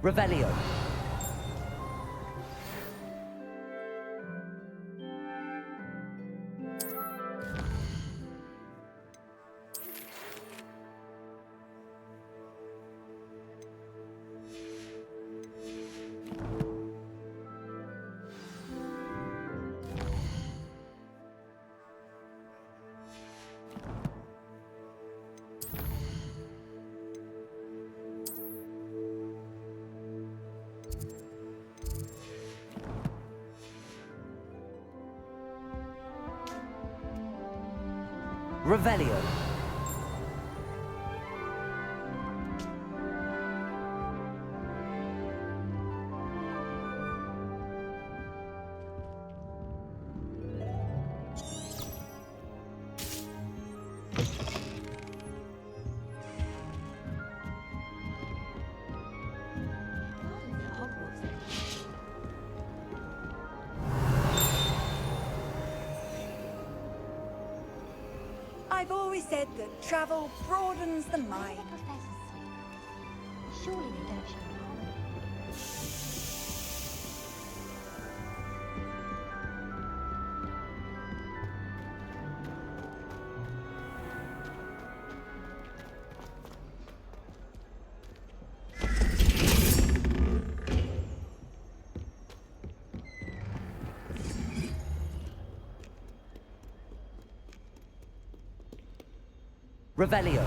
Revelio. Revelio. I've always said that travel broadens the mind. Surely they don't show me. Revelio.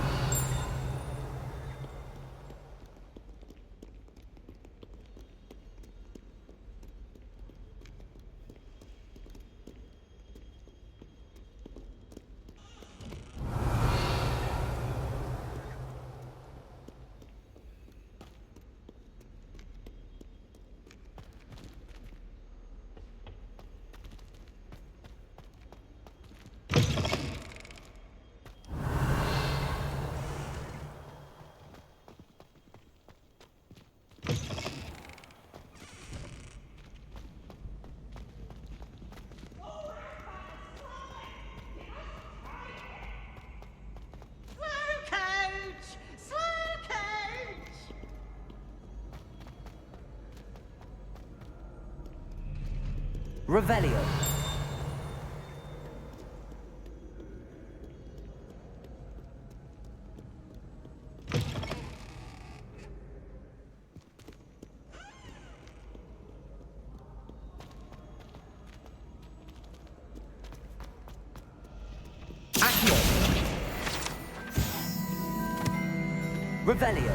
Revelio. Accio. Revelio.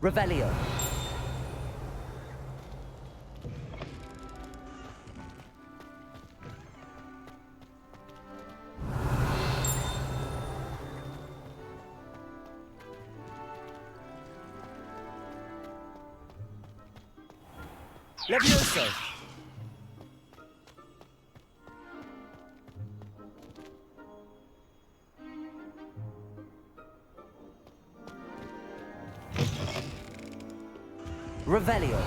Revelio. Levioso. Revelio.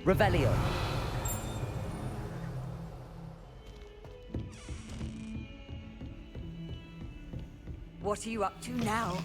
Revelio. What are you up to now?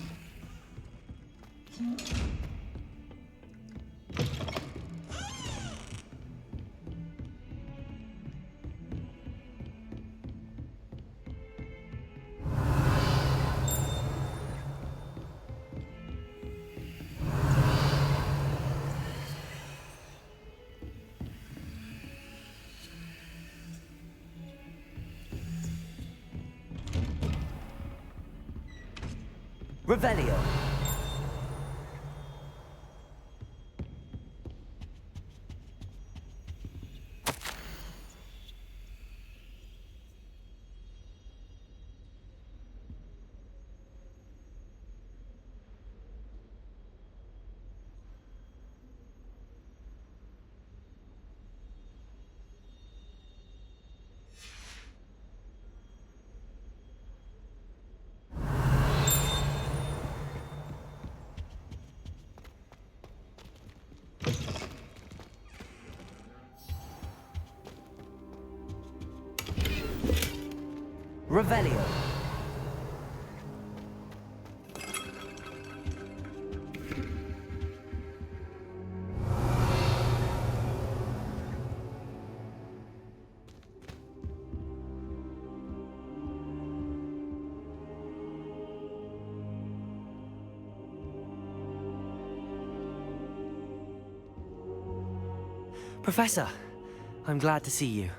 Revelio. Revelio. Professor, I'm glad to see you.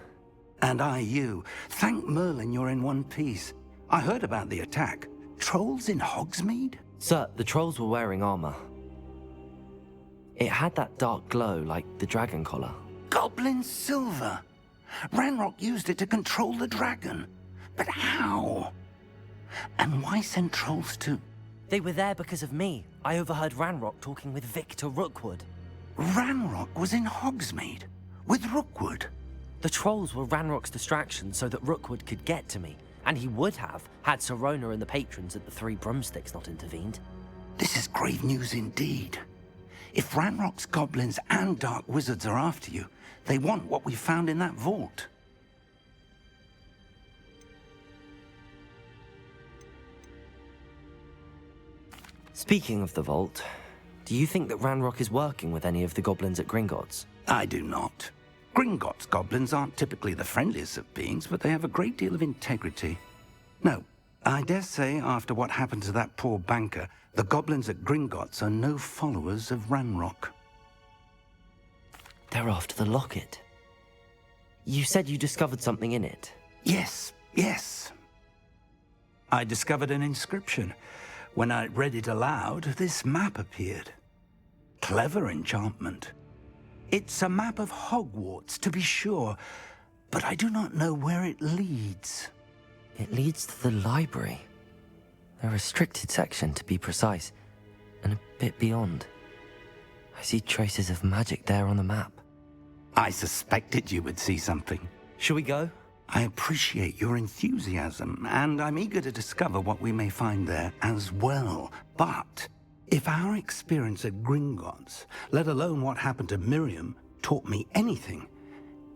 And I you. Thank Merlin you're in one piece. I heard about the attack. Trolls in Hogsmeade? Sir, the trolls were wearing armor. It had that dark glow like the dragon collar. Goblin silver. Ranrock used it to control the dragon. But how? And why send trolls to... They were there because of me. I overheard Ranrock talking with Victor Rookwood. Ranrock was in Hogsmeade? With Rookwood? The trolls were Ranrock's distraction so that Rookwood could get to me. And he would have, had Sirona and the patrons at the Three Broomsticks not intervened. This is grave news indeed. If Ranrock's goblins and dark wizards are after you, they want what we found in that vault. Speaking of the vault, do you think that Ranrock is working with any of the goblins at Gringotts? I do not. Gringotts goblins aren't typically the friendliest of beings, but they have a great deal of integrity. No, I dare say after what happened to that poor banker, the goblins at Gringotts are no followers of Ranrock. They're after the locket. You said you discovered something in it. Yes. I discovered an inscription. When I read it aloud, this map appeared. Clever enchantment. It's a map of Hogwarts, to be sure, but I do not know where it leads. It leads to the library. A restricted section, to be precise, and a bit beyond. I see traces of magic there on the map. I suspected you would see something. Shall we go? I appreciate your enthusiasm, and I'm eager to discover what we may find there as well. But if our experience at Gringotts, let alone what happened to Miriam, taught me anything,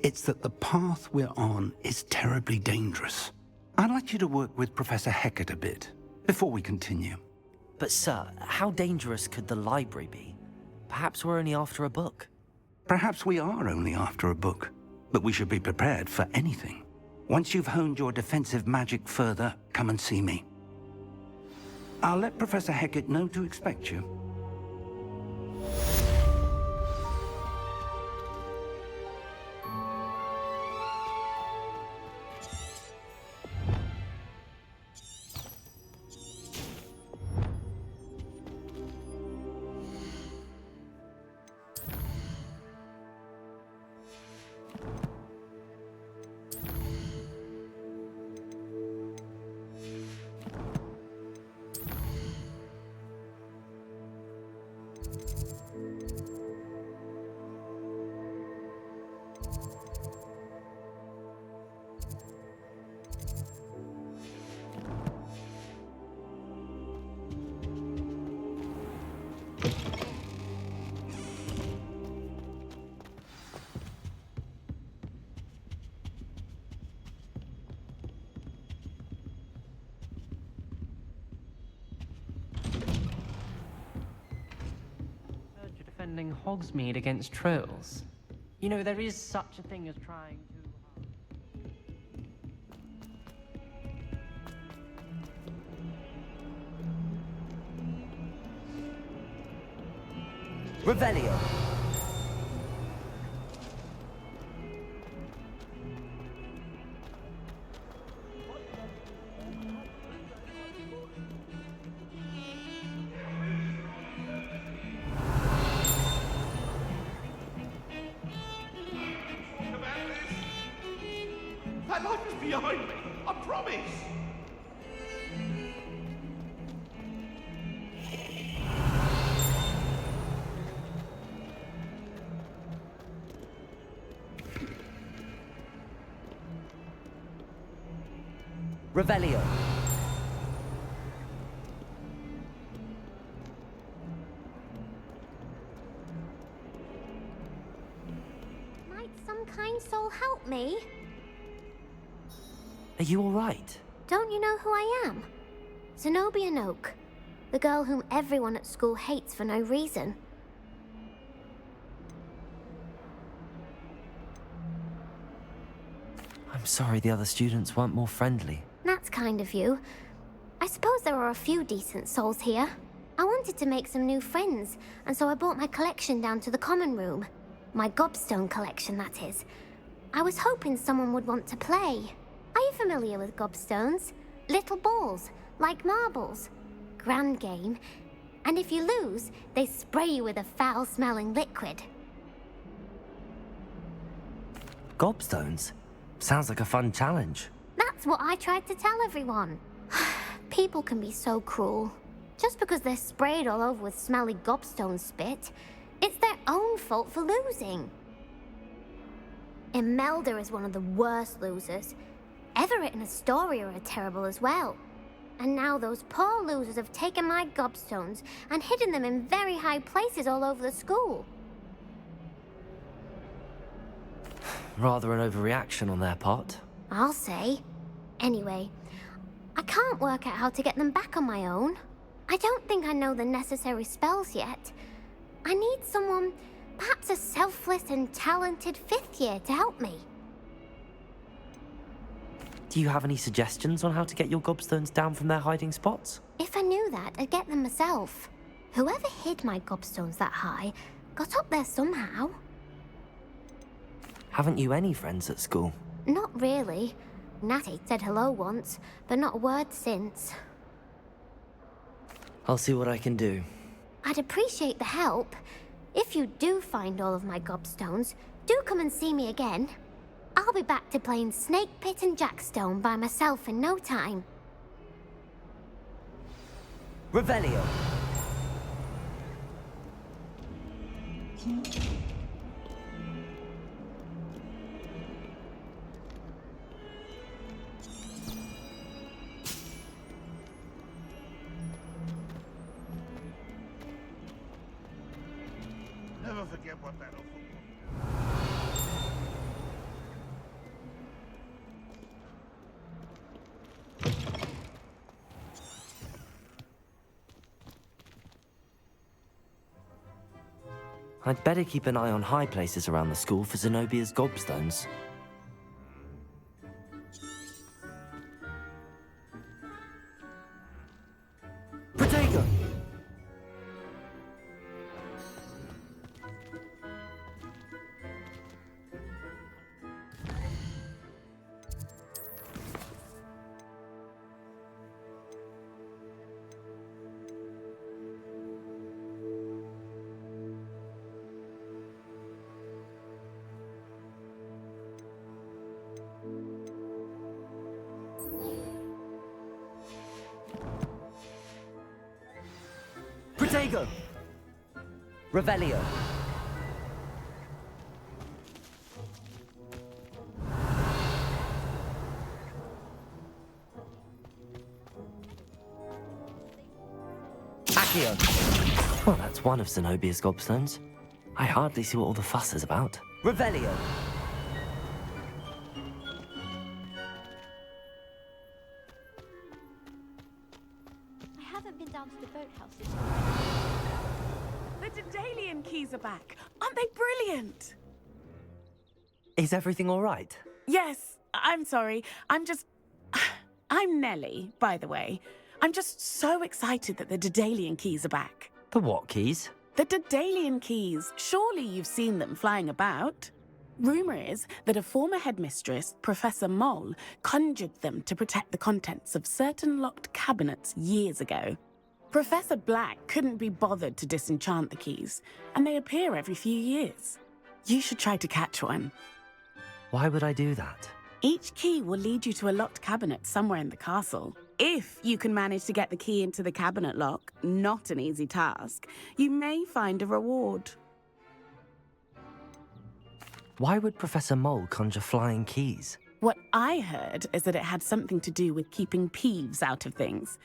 it's that the path we're on is terribly dangerous. I'd like you to work with Professor Hecat a bit, before we continue. But sir, how dangerous could the library be? Perhaps we're only after a book. Perhaps we are only after a book, but we should be prepared for anything. Once you've honed your defensive magic further, come and see me. I'll let Professor Hecat know to expect you. Defending Hogsmeade against trolls. You know, there is such a thing as trying to... Revelio. behind me. I promise. Revelio. Might some kind soul help me? Are you alright? Don't you know who I am? Zenobia Noak, the girl whom everyone at school hates for no reason. I'm sorry the other students weren't more friendly. That's kind of you. I suppose there are a few decent souls here. I wanted to make some new friends, and so I brought my collection down to the common room. My gobstone collection, that is. I was hoping someone would want to play. Are you familiar with gobstones? Little balls, like marbles. Grand game. And if you lose, they spray you with a foul-smelling liquid. Gobstones? Sounds like a fun challenge. That's what I tried to tell everyone. People can be so cruel. Just because they're sprayed all over with smelly gobstone spit, it's their own fault for losing. Imelda is one of the worst losers. Everett and Astoria are terrible as well. And now those poor losers have taken my gobstones and hidden them in very high places all over the school. Rather an overreaction on their part. I'll say. Anyway, I can't work out how to get them back on my own. I don't think I know the necessary spells yet. I need someone, perhaps a selfless and talented fifth year to help me. Do you have any suggestions on how to get your gobstones down from their hiding spots? If I knew that, I'd get them myself. Whoever hid my gobstones that high got up there somehow. Haven't you any friends at school? Not really. Natty said hello once, but not a word since. I'll see what I can do. I'd appreciate the help. If you do find all of my gobstones, do come and see me again. I'll be back to playing Snake Pit and Jackstone by myself in no time. Revelio. Never forget what battle football. I'd better keep an eye on high places around the school for Zenobia's gobstones. Protego. Protego. Revelio. Accio. Well, that's one of Zenobia's gobstones. I hardly see what all the fuss is about. Revelio. I haven't been down to the boathouse since. The Daedalian keys are back. Aren't they brilliant? Is everything all right? Yes, I'm sorry. I'm Nellie, by the way. I'm just so excited that the Daedalian keys are back. The what keys? The Daedalian keys. Surely you've seen them flying about. Rumour is that a former headmistress, Professor Moll, conjured them to protect the contents of certain locked cabinets years ago. Professor Black couldn't be bothered to disenchant the keys, and they appear every few years. You should try to catch one. Why would I do that? Each key will lead you to a locked cabinet somewhere in the castle. If you can manage to get the key into the cabinet lock, not an easy task, you may find a reward. Why would Professor Mole conjure flying keys? What I heard is that it had something to do with keeping Peeves out of things.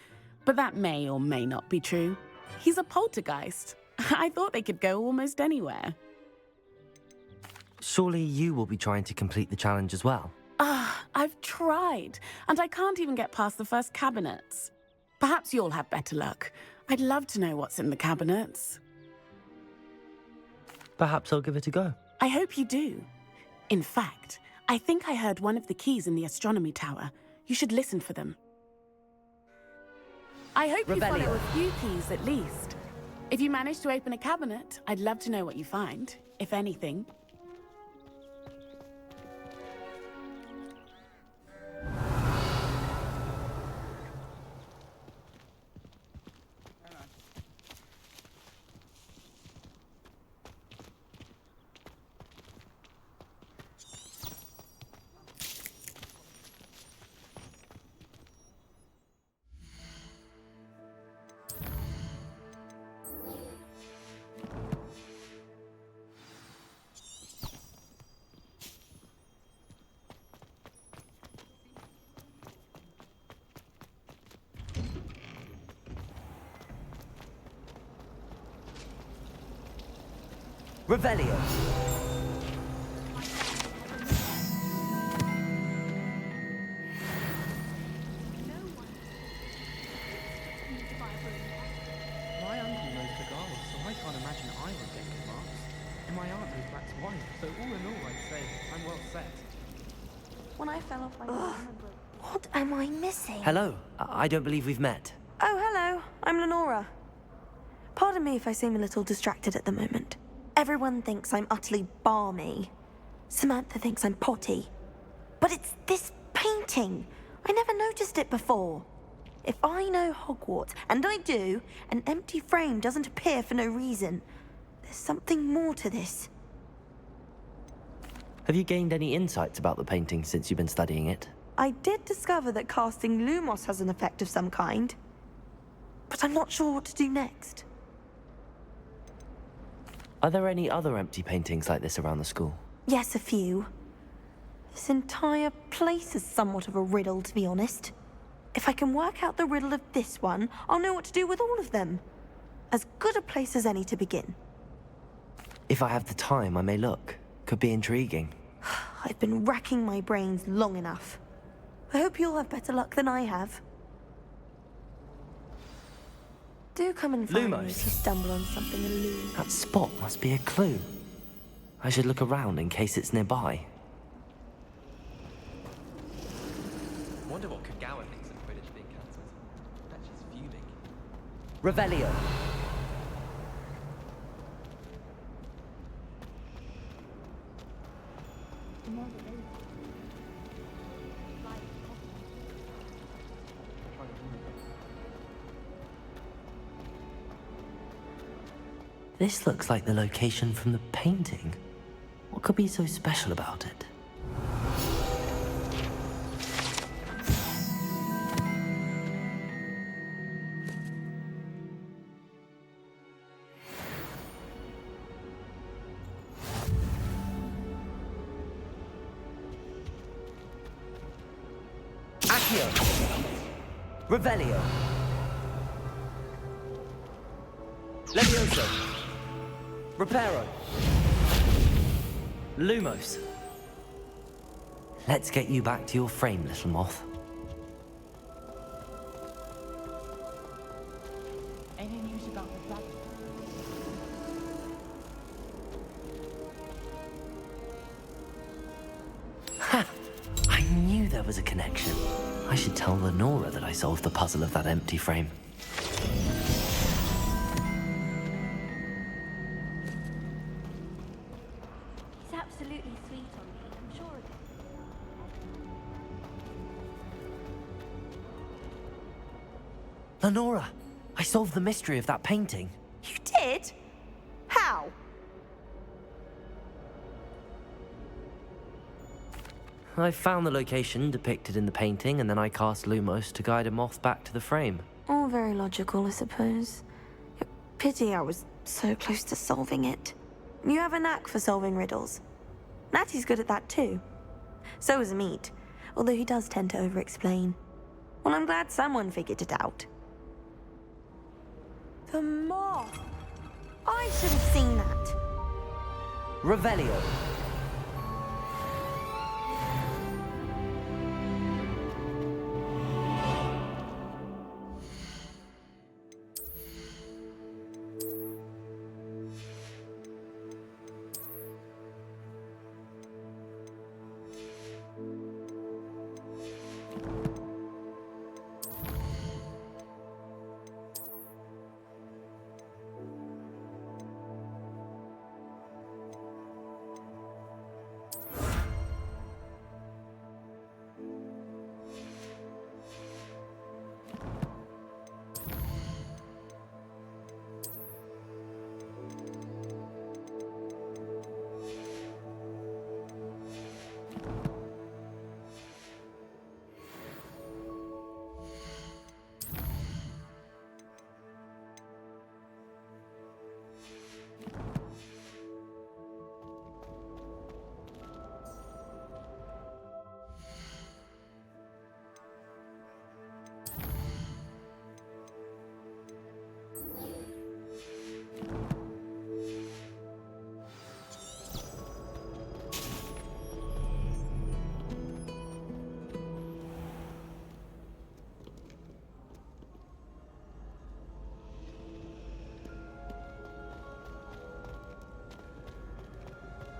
But that may or may not be true. He's a poltergeist. I thought they could go almost anywhere. Surely you will be trying to complete the challenge as well. I've tried, and I can't even get past the first cabinets. Perhaps you'll have better luck. I'd love to know what's in the cabinets. Perhaps I'll give it a go. I hope you do. In fact, I think I heard one of the keys in the astronomy tower. You should listen for them. I hope you Revelio. follow a few keys at least. If you manage to open a cabinet, I'd love to know what you find, if anything. Revelio. My uncle knows Kagawa, so I can't imagine I would get good marks. And my aunt knows Black's wife, so all in all, I'd say I'm well set. When I fell off, What am I missing? Hello. I don't believe we've met. Oh, hello. I'm Lenora. Pardon me if I seem a little distracted at the moment. Everyone thinks I'm utterly balmy. Samantha thinks I'm potty. But it's this painting. I never noticed it before. If I know Hogwarts, and I do, an empty frame doesn't appear for no reason. There's something more to this. Have you gained any insights about the painting since you've been studying it? I did discover that casting Lumos has an effect of some kind. But I'm not sure what to do next. Are there any other empty paintings like this around the school? Yes, a few. This entire place is somewhat of a riddle, to be honest. If I can work out the riddle of this one, I'll know what to do with all of them. As good a place as any to begin. If I have the time, I may look. Could be intriguing. I've been racking my brains long enough. I hope you'll have better luck than I have. Do come and find me Lumos. if you stumble on something elusive. That spot must be a clue. I should look around in case it's nearby. Wonder what Kagawa thinks of Quidditch being cancelled. Bet she's fuming. Revelio. This looks like the location from the painting. What could be so special about it? Accio. Revelio. Levioso. Reparo. Lumos. Let's get you back to your frame, little moth. Any news about the dragon? Ha! I knew there was a connection. I should tell Lenora that I solved the puzzle of that empty frame. He's absolutely sweet on me, I'm sure of it. Lenora! I solved the mystery of that painting. You did? How? I found the location depicted in the painting, and then I cast Lumos to guide a moth back to the frame. All very logical, I suppose. Pity I was so close to solving it. You have a knack for solving riddles. Natty's good at that too. So is Meat, although he does tend to over-explain. Well, I'm glad someone figured it out. The moth! I should have seen that. Revelio.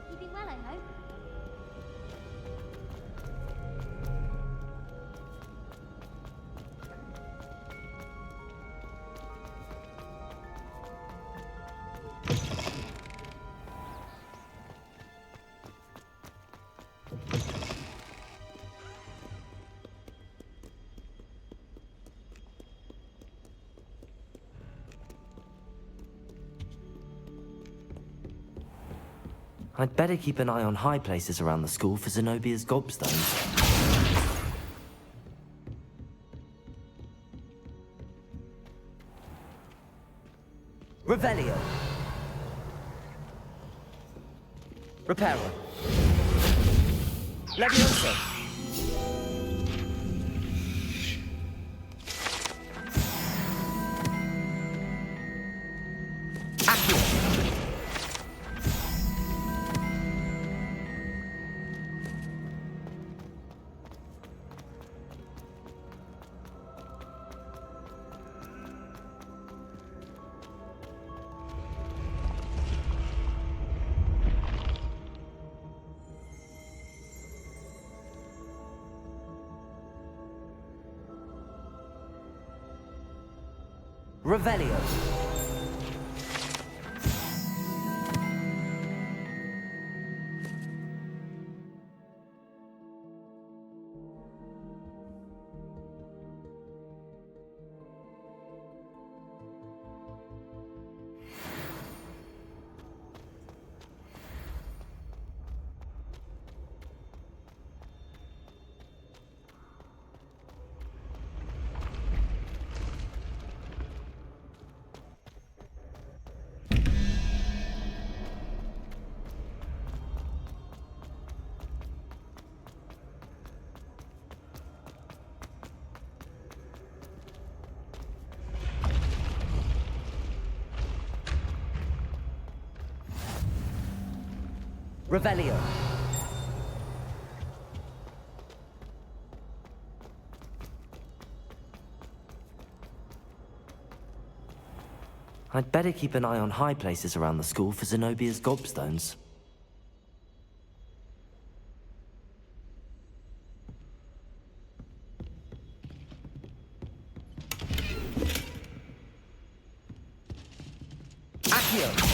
Keeping well, I hope. I'd better keep an eye on high places around the school for Zenobia's gobstones. Revelio. Reparo. Leviosa. Accio. Revelio. Revelio. I'd better keep an eye on high places around the school for Zenobia's gobstones. Accio.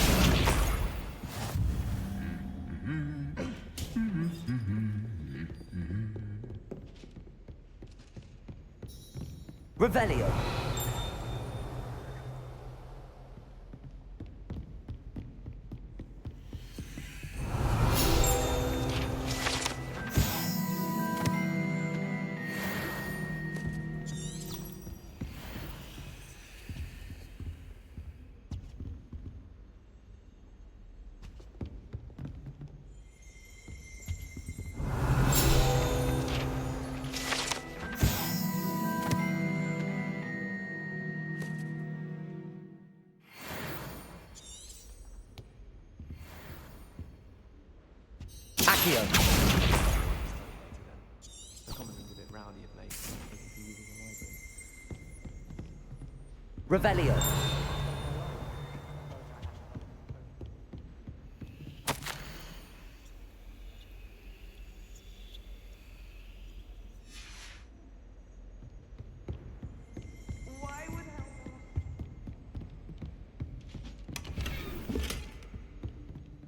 Revelio. Accio. The common room's a bit rowdy of late, so I'm looking for using the library. Revelio.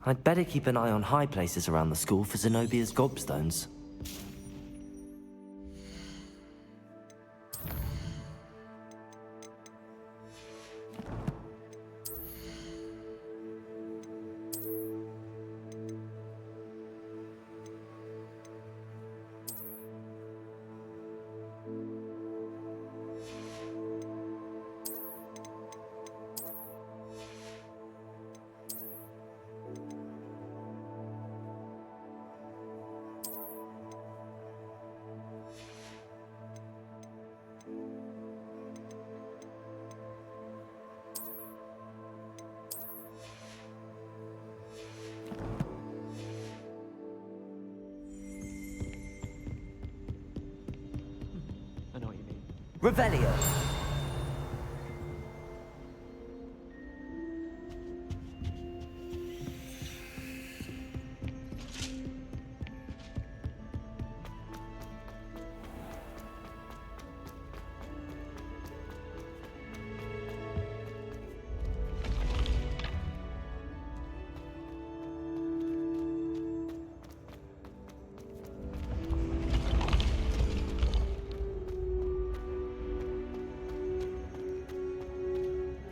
I'd better keep an eye on high places around the school for Zenobia's gobstones. I know what you mean. Revelio.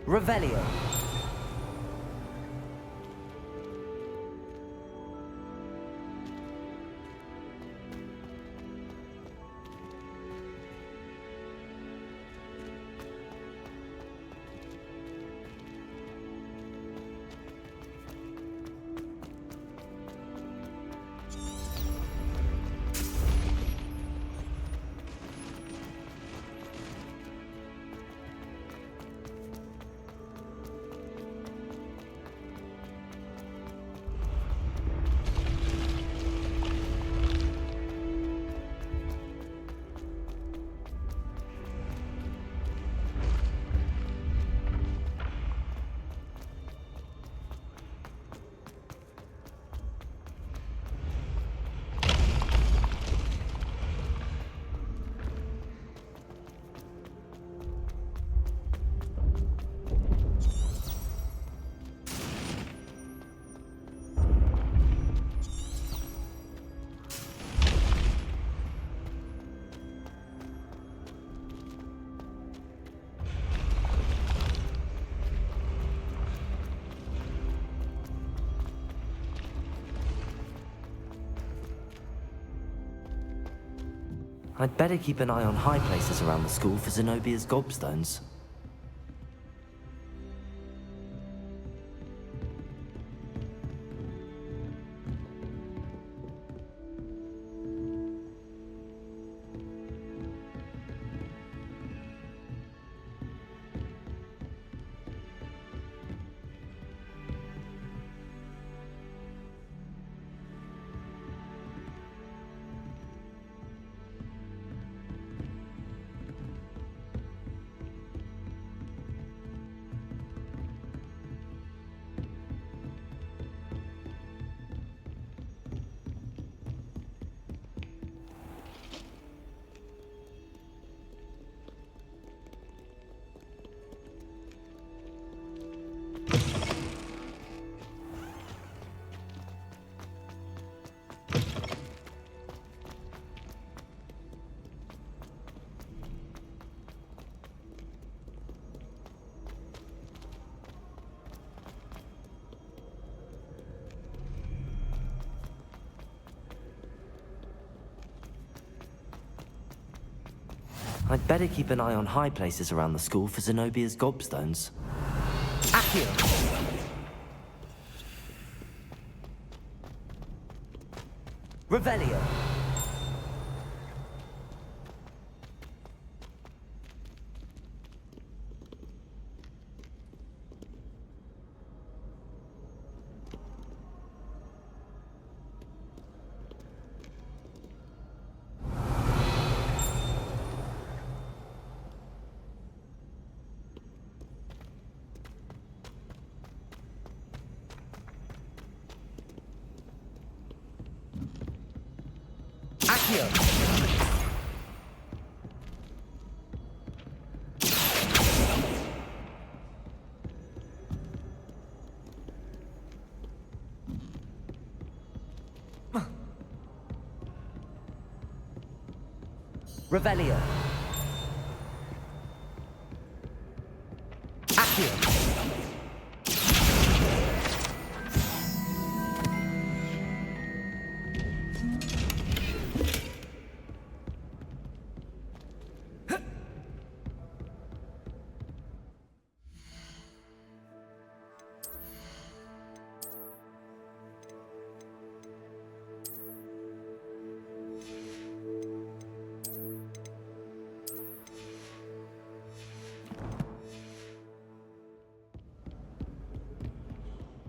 Revelio. I'd better keep an eye on high places around the school for Zenobia's gobstones. I'd better keep an eye on high places around the school for Zenobia's gobstones. Accio. Revelio. Accio. Revelio. Accio.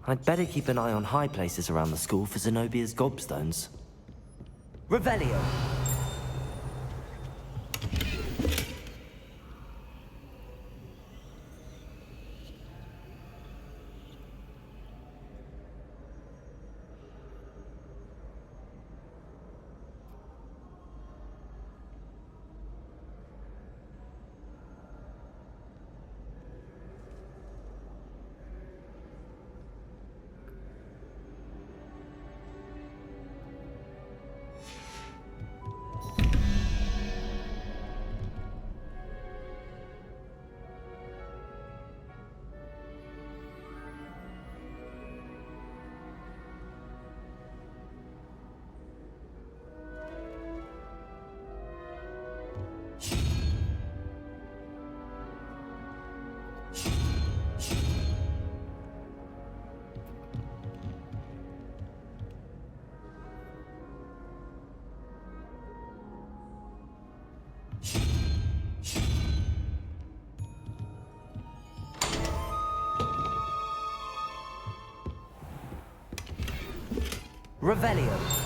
I'd better keep an eye on high places around the school for Zenobia's gobstones. Revelio. Revelio.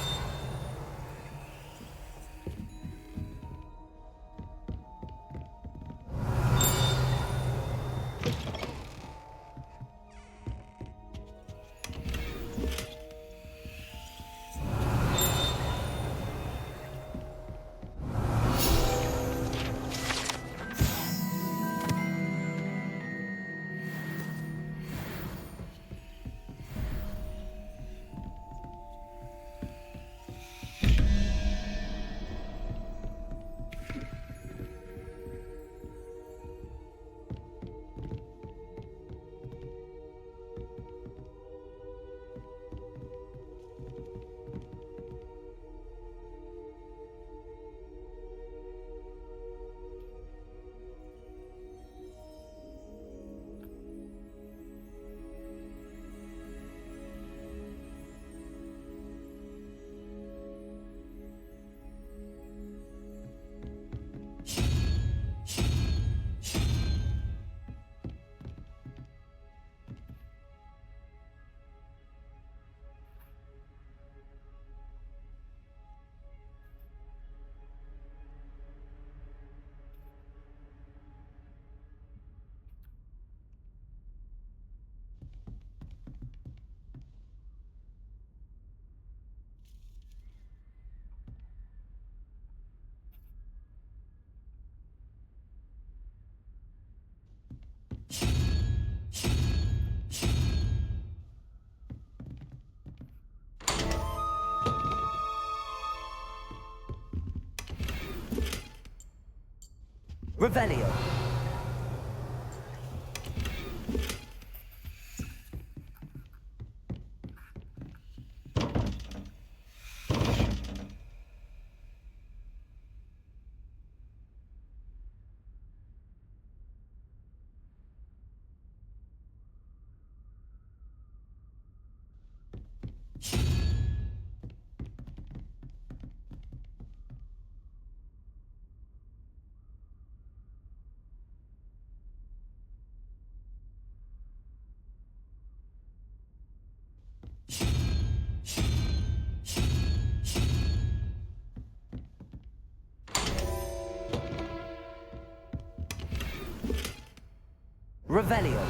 Revelio. Revelio.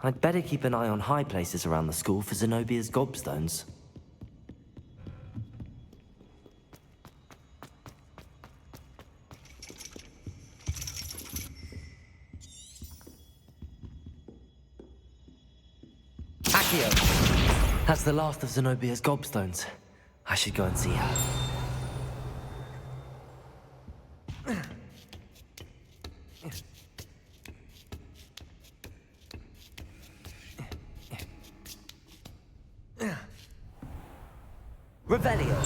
I'd better keep an eye on high places around the school for Zenobia's gobstones. Accio! That's the last of Zenobia's gobstones. I should go and see her. Revelio.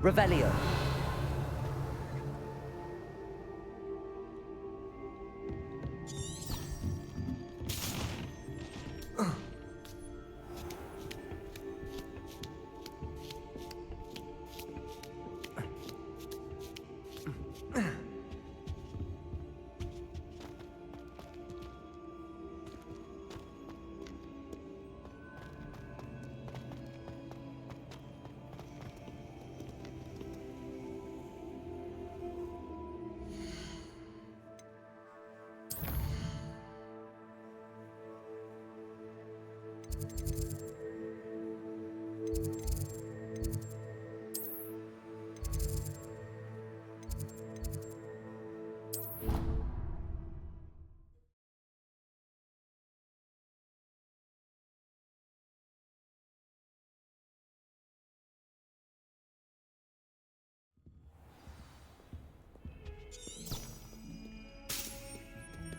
Revelio.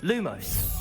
Lumos.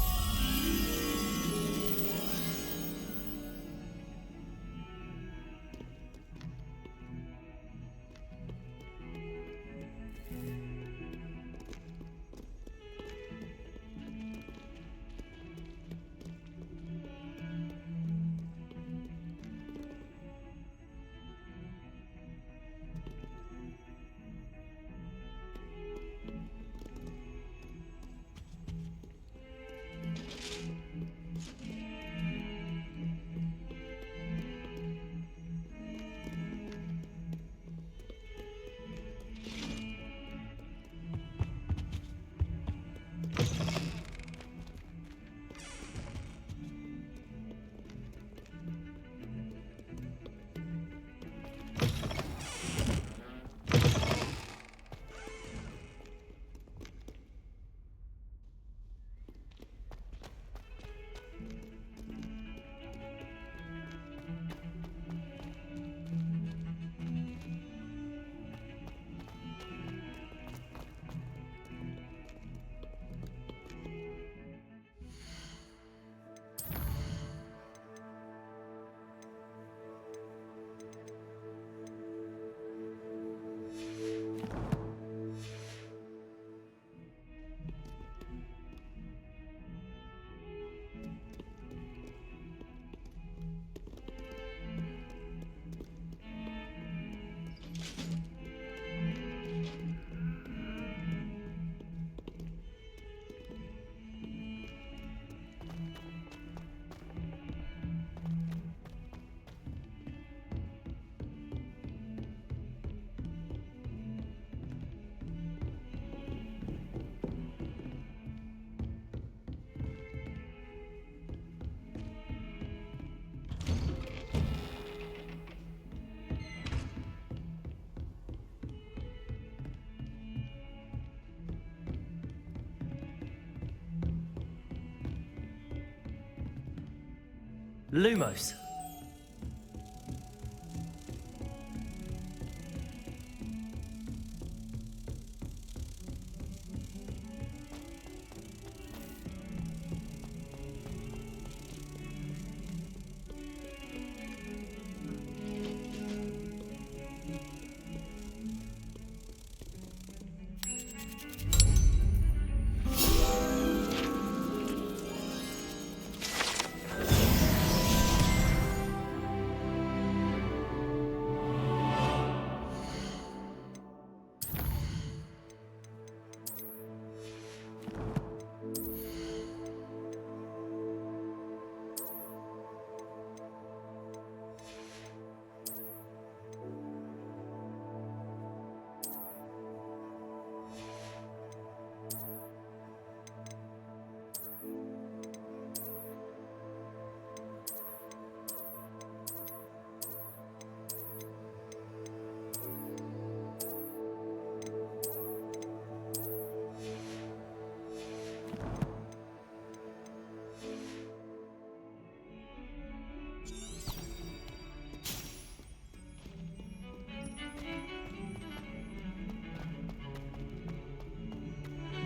Lumos.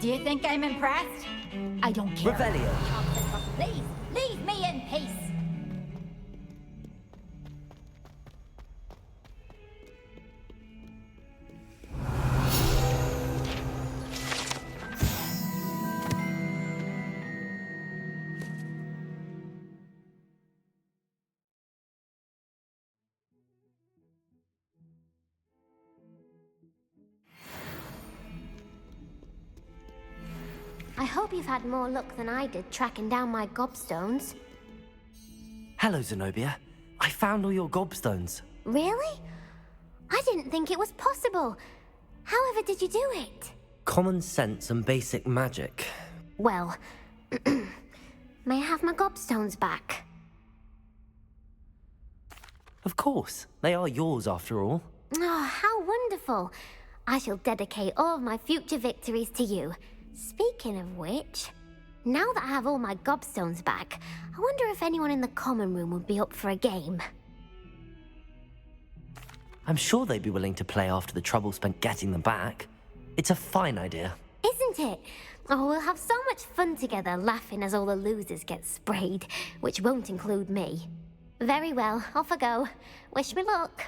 Do you think I'm impressed? I don't care. Revelio. Please, leave me in peace. I hope you've had more luck than I did tracking down my gobstones. Hello, Zenobia. I found all your gobstones. Really? I didn't think it was possible. However did you do it? Common sense and basic magic. Well, may I have my gobstones back? Of course. They are yours after all. Oh, how wonderful. I shall dedicate all of my future victories to you. Speaking of which, now that I have all my gobstones back, I wonder if anyone in the common room would be up for a game. I'm sure they'd be willing to play after the trouble spent getting them back. It's a fine idea. Isn't it? Oh, we'll have so much fun together laughing as all the losers get sprayed, which won't include me. Very well, off I go. Wish me luck.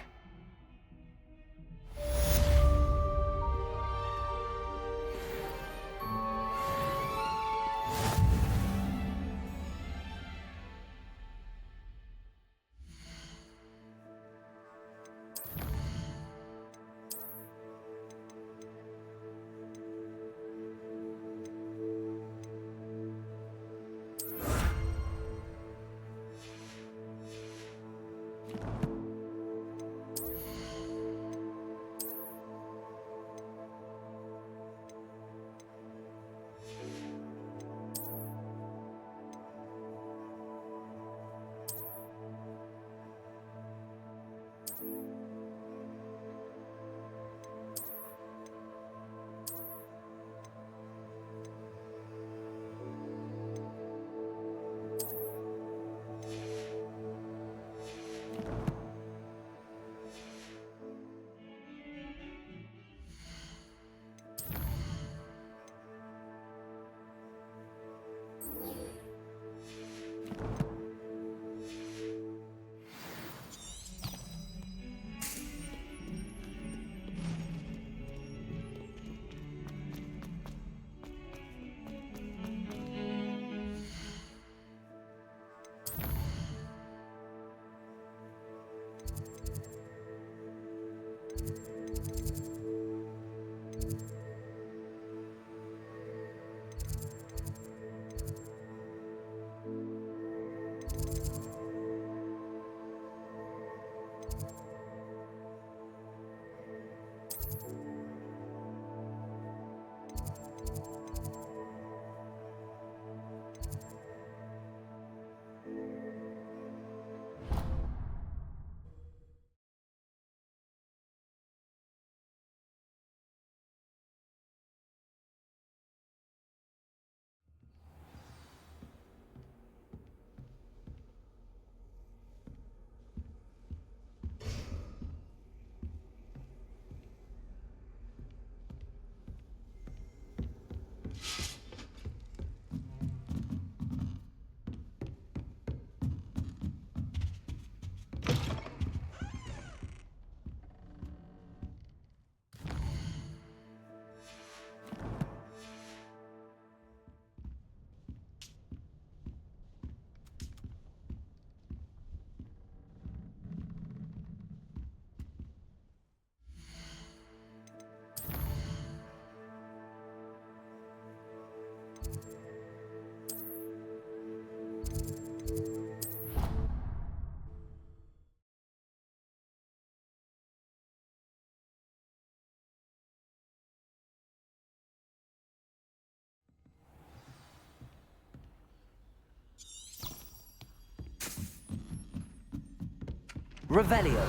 Revelio.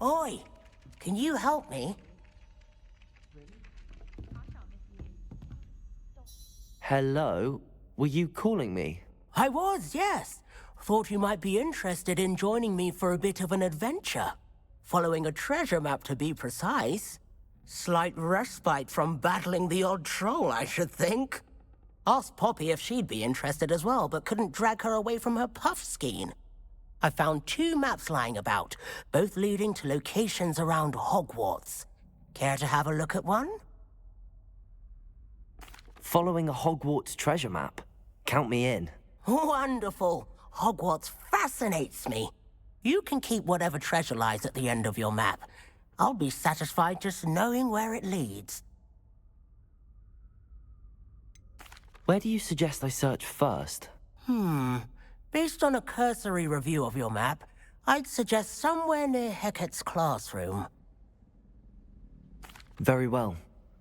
Oi! Can you help me? Hello? Were you calling me? I was, yes. Thought you might be interested in joining me for a bit of an adventure. Following a treasure map, to be precise. Slight respite from battling the odd troll, I should think. Asked Poppy if she'd be interested as well, but couldn't drag her away from her puff skein. I found 2 maps lying about, both leading to locations around Hogwarts. Care to have a look at one? Following a Hogwarts treasure map? Count me in. Wonderful. Hogwarts fascinates me. You can keep whatever treasure lies at the end of your map. I'll be satisfied just knowing where it leads. Where do you suggest I search first? Based on a cursory review of your map, I'd suggest somewhere near Hecat's classroom. Very well.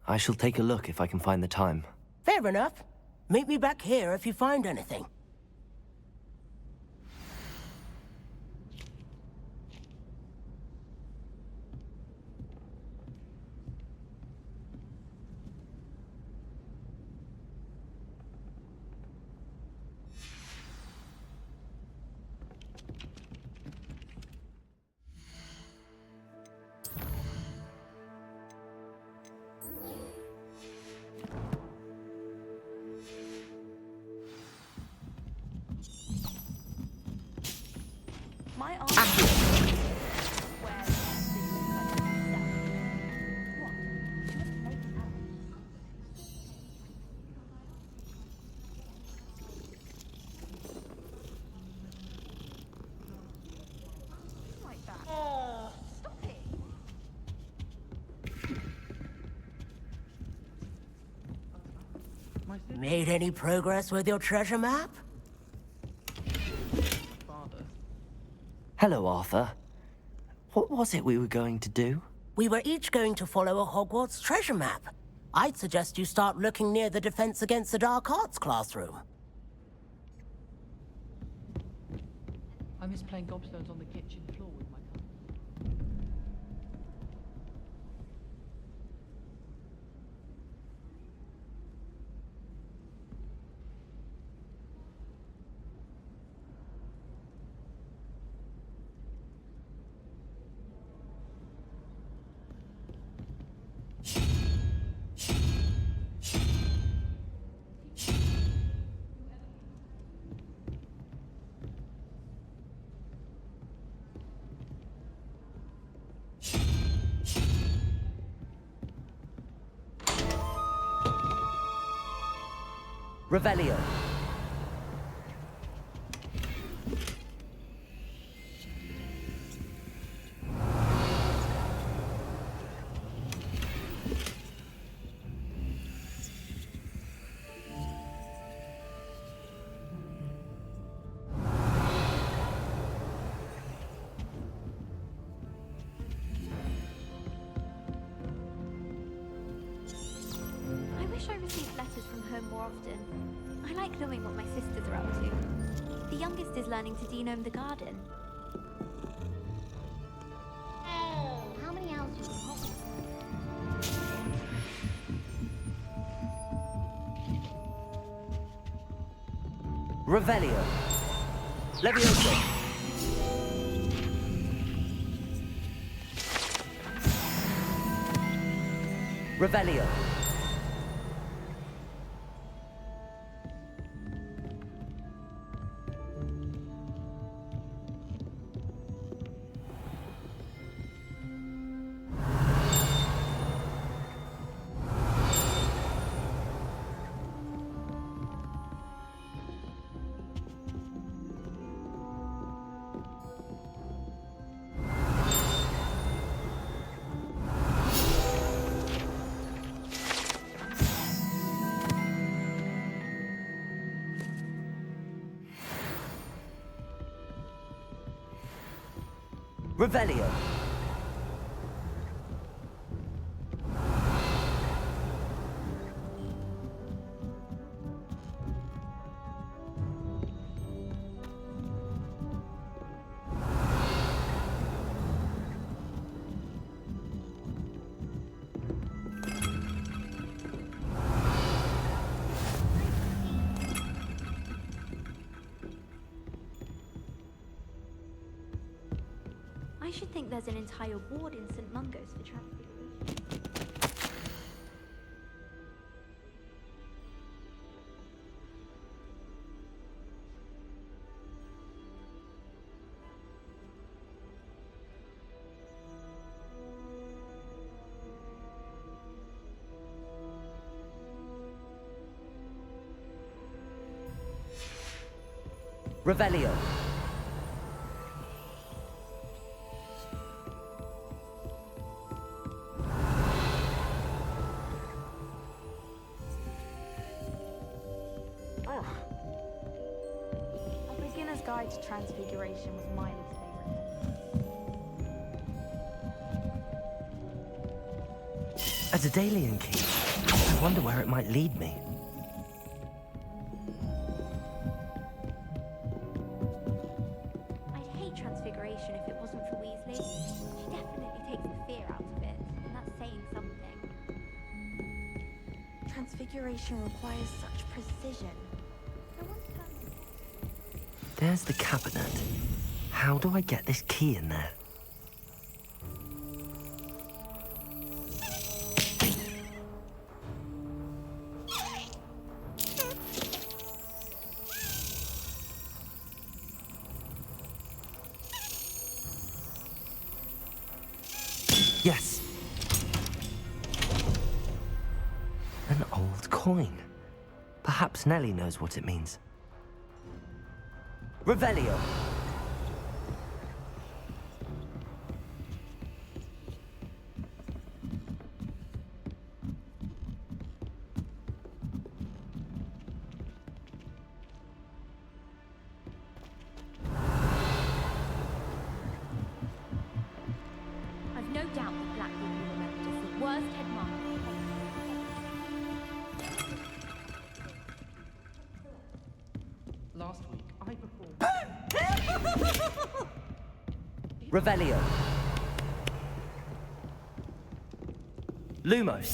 I shall take a look if I can find the time. Fair enough. Meet me back here if you find anything. My arm. Made any progress with your treasure map? Hello, Arthur. What was it we were going to do? We were each going to follow a Hogwarts treasure map. I'd suggest you start looking near the Defense Against the Dark Arts classroom. I miss playing gobstones on the kitchen floor with my cousin. Revelio. I wish I received letters from home more often. I like knowing what my sisters are up to. The youngest is learning to denome the garden. How many hours do you hold? Revelio. Levioso. Revelio. Revelio. I should think there's an entire ward in St. Mungo's for transfiguration. Revelio. A Beginner's Guide to Transfiguration was my least favorite. A Daedalian key. I wonder where it might lead me. I'd hate Transfiguration if it wasn't for Weasley. She definitely takes the fear out of it, and that's saying something. Transfiguration requires such precision. There's the cabinet. How do I get this key in there? Yes. An old coin. Perhaps Nellie knows what it means. Revelio. I've no doubt that Black will be remembered as the worst headmaster. Last week, I performed... Revelio. Lumos.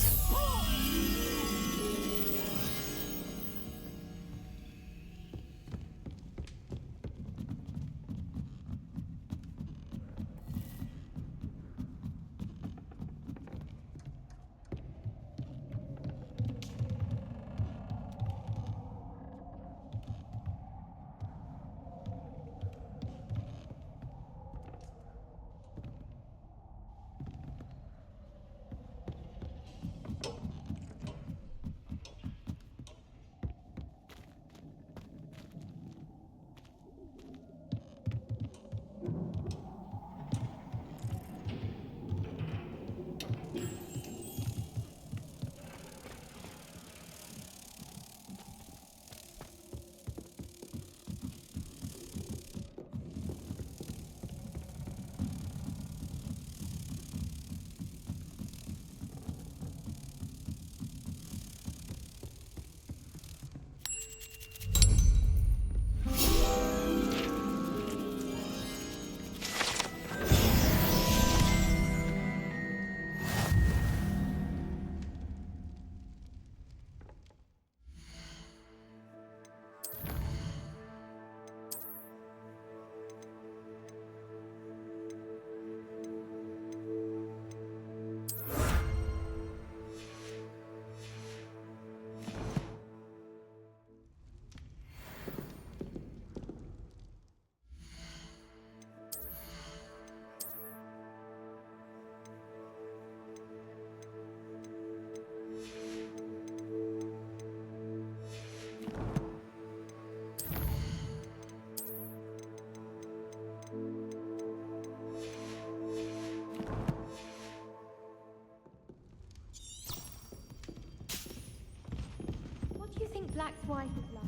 What do you think Black's wife is like?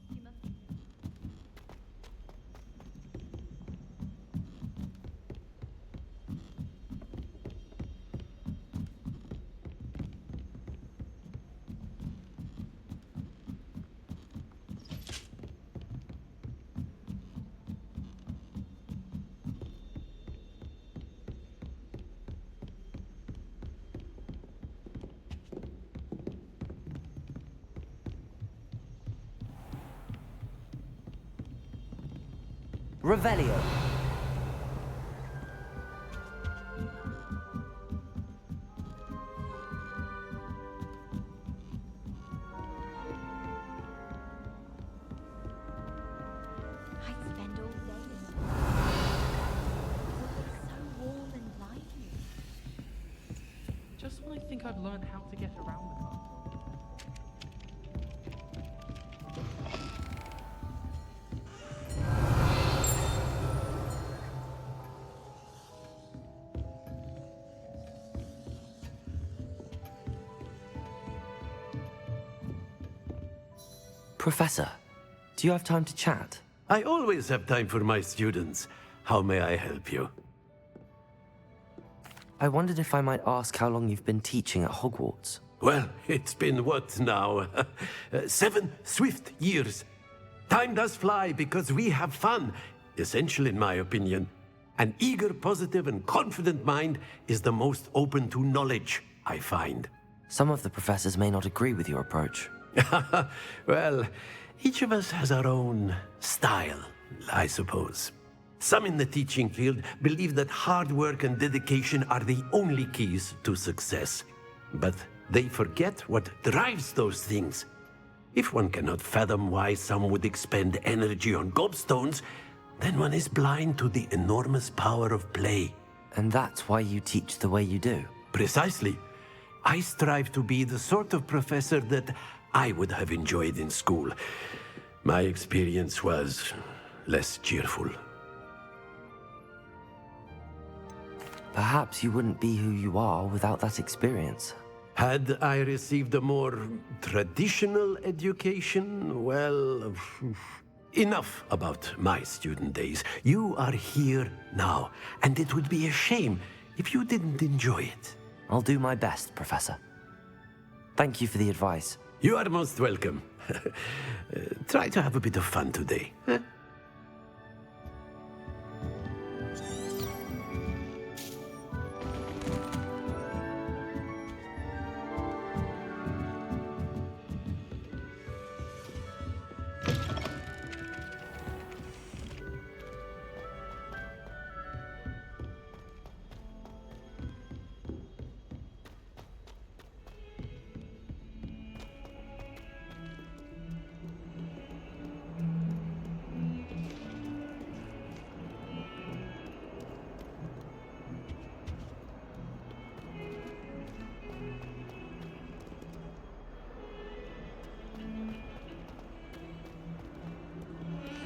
She must be. Revelio. I think I've learned how to get around the castle. Professor, do you have time to chat? I always have time for my students. How may I help you? I wondered if I might ask how long you've been teaching at Hogwarts. Well, it's been what now? 7 swift years. Time does fly because we have fun. Essential in my opinion. An eager, positive, and confident mind is the most open to knowledge, I find. Some of the professors may not agree with your approach. Well, each of us has our own style, I suppose. Some in the teaching field believe that hard work and dedication are the only keys to success. But they forget what drives those things. If one cannot fathom why some would expend energy on gobstones, then one is blind to the enormous power of play. And that's why you teach the way you do? Precisely. I strive to be the sort of professor that I would have enjoyed in school. My experience was less cheerful. Perhaps you wouldn't be who you are without that experience. Had I received a more traditional education, well, enough about my student days. You are here now, and it would be a shame if you didn't enjoy it. I'll do my best, Professor. Thank you for the advice. You are most welcome. Try to have a bit of fun today. Huh?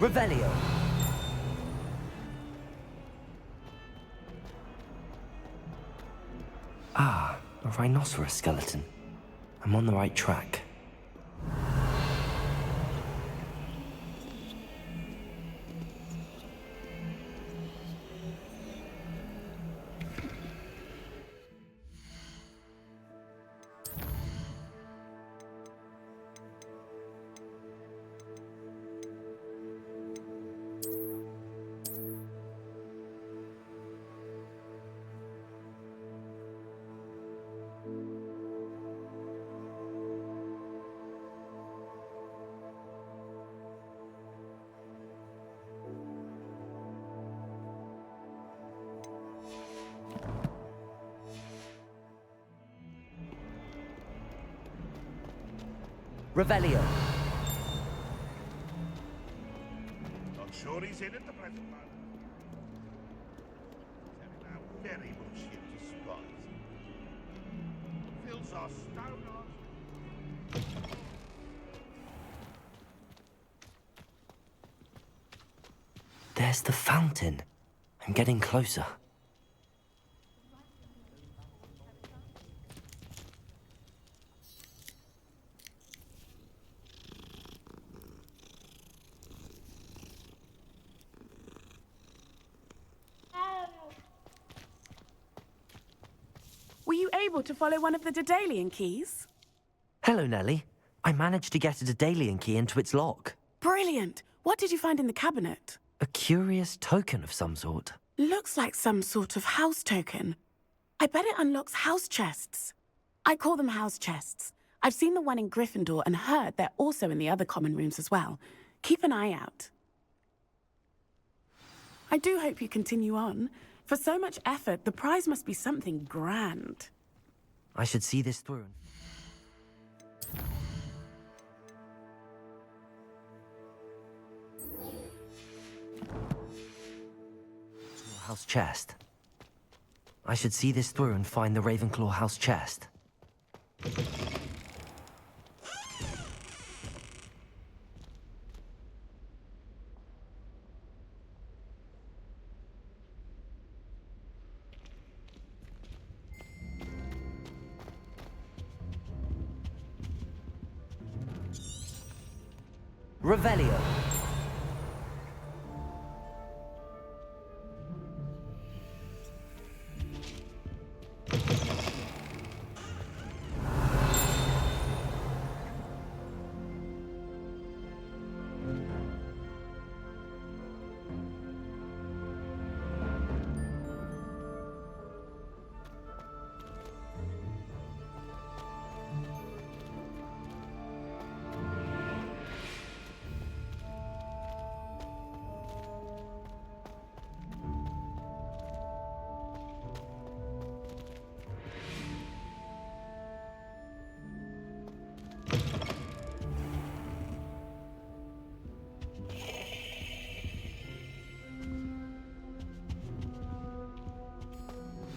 Revelio. Ah, a rhinoceros skeleton. I'm on the right track. Revelio. Not sure he's in at the present moment. Now very much here to spot. Fills our stone on. There's the fountain. I'm getting closer. Were you able to follow one of the Daedalian keys? Hello, Nellie. I managed to get a Daedalian key into its lock. Brilliant! What did you find in the cabinet? A curious token of some sort. Looks like some sort of house token. I bet it unlocks house chests. I call them house chests. I've seen the one in Gryffindor and heard they're also in the other common rooms as well. Keep an eye out. I do hope you continue on. For so much effort, the prize must be something grand. I should see this through. House chest. I should see this through and find the Ravenclaw house chest. Revelio.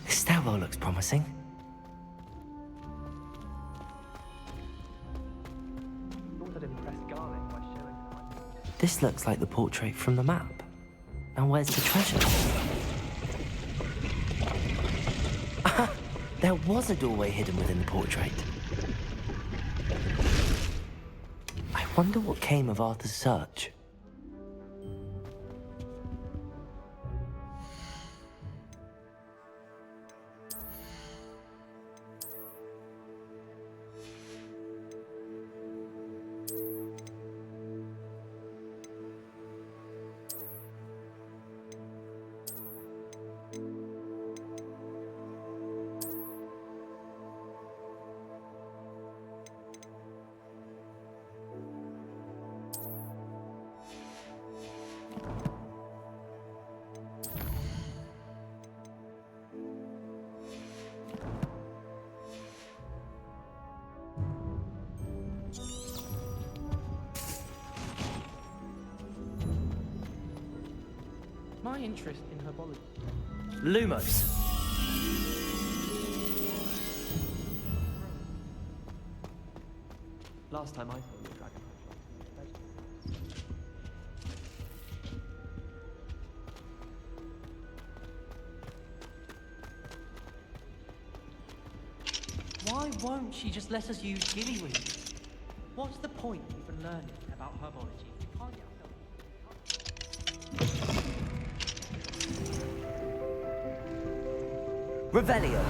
This stairwell looks promising. This looks like the portrait from the map. Now where's the treasure? There was a doorway hidden within the portrait. I wonder what came of Arthur's search. My interest in herbology. Lumos. Last time I saw you, dragon. Why won't she just let us use gillyweed? What's the point in even learning about herbology? You can't get Revelio.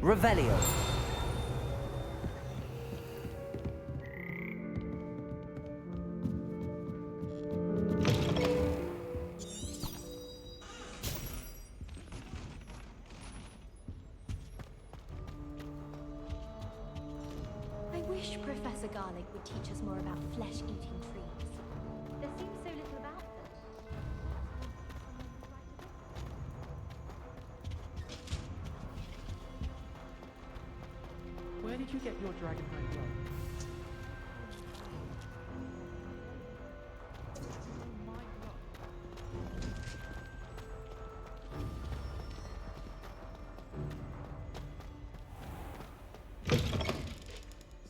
Revelio. I wish Professor Garlic would teach us more about flesh-eating trees. There seems so little about them. Where did you get your dragonhide glove?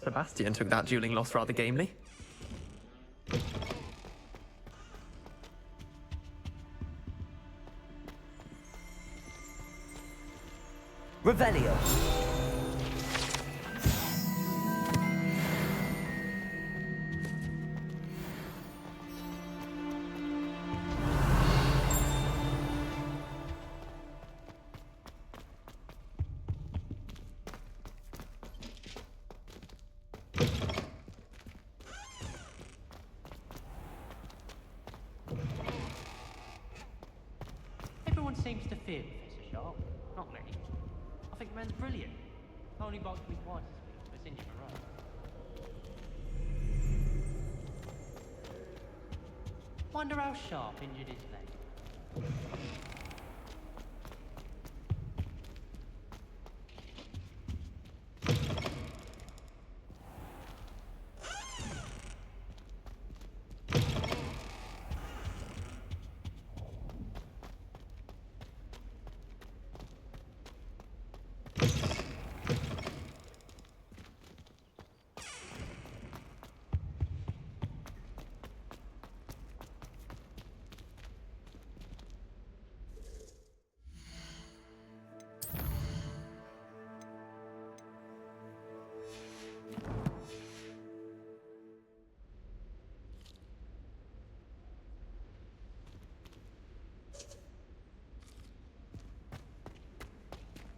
Sebastian took that dueling loss rather gamely. Revelio. fear Professor Sharp, not me. I think the man's brilliant. Only barked me twice this week, but it's in a row. Wonder how Sharp injured his leg.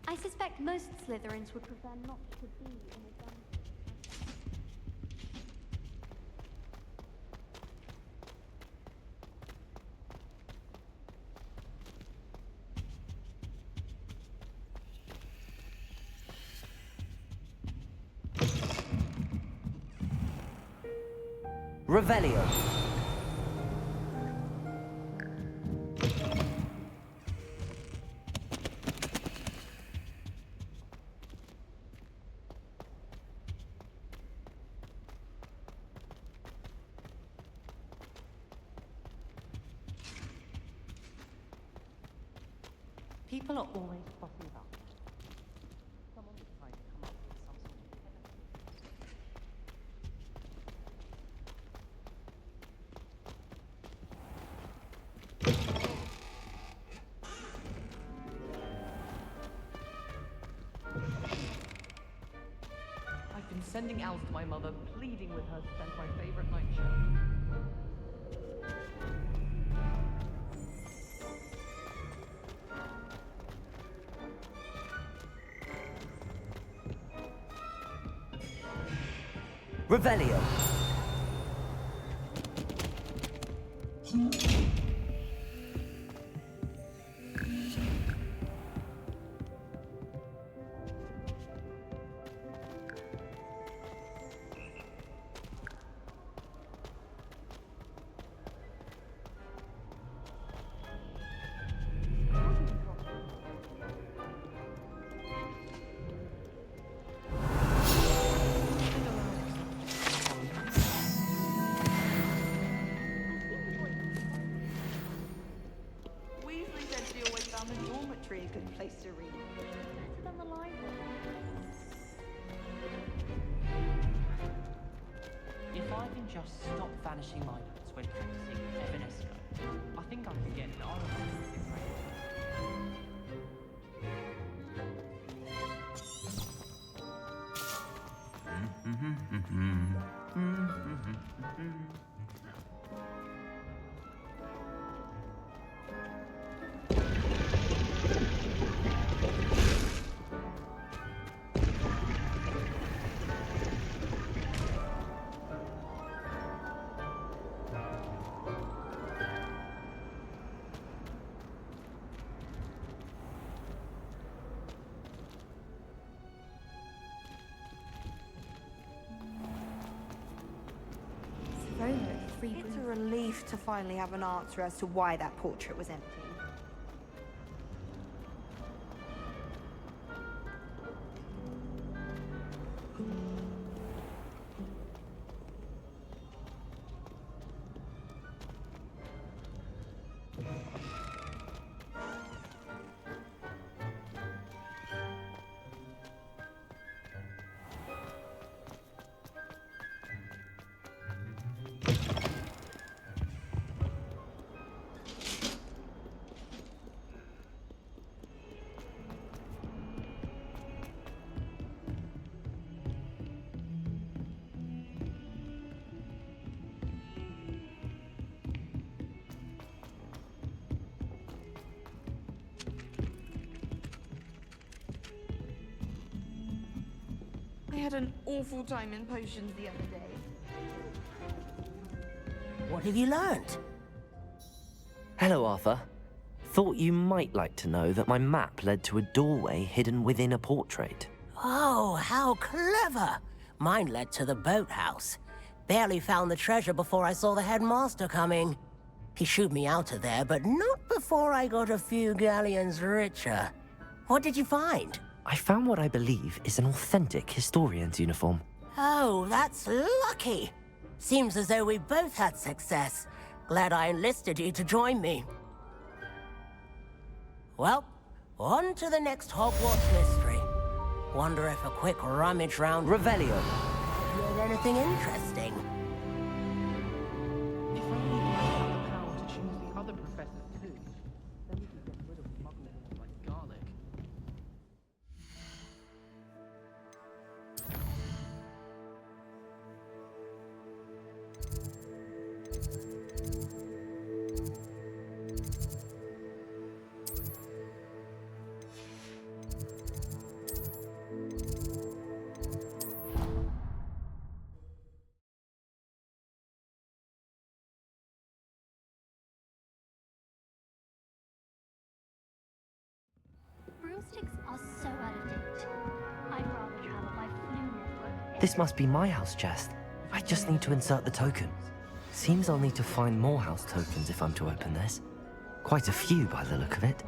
I suspect most Slytherins would prefer not to be in a dungeon. Revelio. People are always fussing about me. Someone's trying to come up with some sort of... I've been sending owls to my mother, pleading with her to send my favorite night show. Revelio. A good place to read. Better than the library. If I can just stop vanishing my notes when practicing Evanesco, I think I can get an honorable It's a relief to finally have an answer as to why that portrait was empty. I had an awful time in potions the other day. What have you learned? Hello, Arthur. thought you might like to know that my map led to a doorway hidden within a portrait. Oh, how clever! Mine led to the boathouse. Barely found the treasure before I saw the headmaster coming. He shooed me out of there, but not before I got a few galleons richer. What did you find? I found what I believe is an authentic historian's uniform. Oh, that's lucky. Seems as though we both had success. Glad I enlisted you to join me. Well, on to the next Hogwarts mystery. Wonder if a quick rummage round Revelio. heard anything interesting. If only I had the power to choose the other professors too, then we could get rid of muggle laws like garlic. Broomsticks are so out of date. I'd rather travel by flu network. This must be my house chest. I just need to insert the token. Seems I'll need to find more house tokens if I'm to open this. Quite a few by the look of it.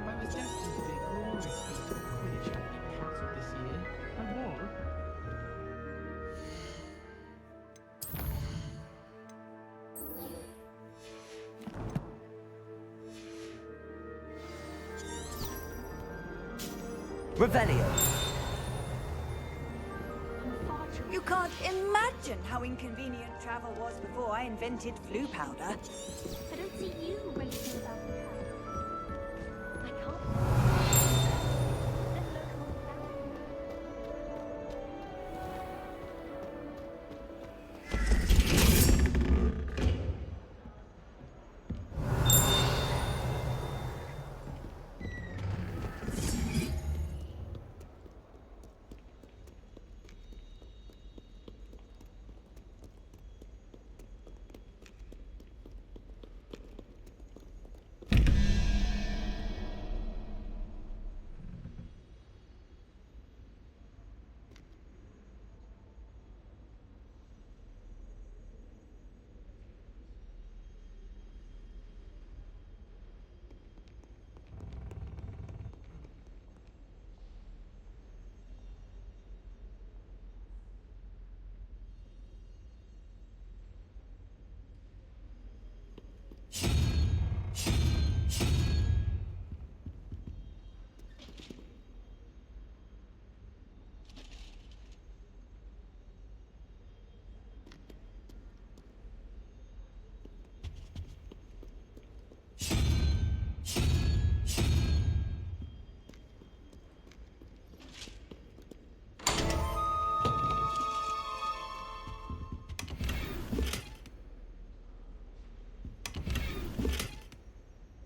I was destined to be a glorious feat of Quidditch had been cancelled this year. I was. Revelio. You can't imagine how inconvenient travel was before I invented flu powder. I don't see you racing about the house. I can't. Let's look on the ground.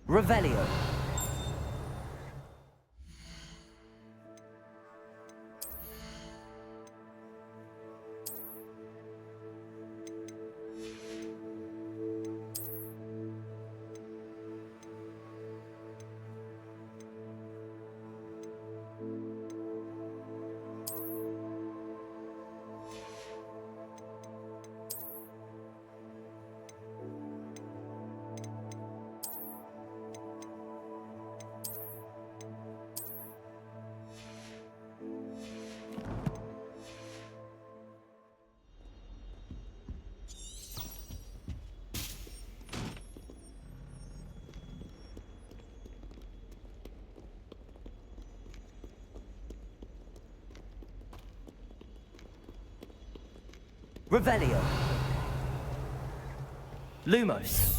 Revelio. Revelio. Lumos.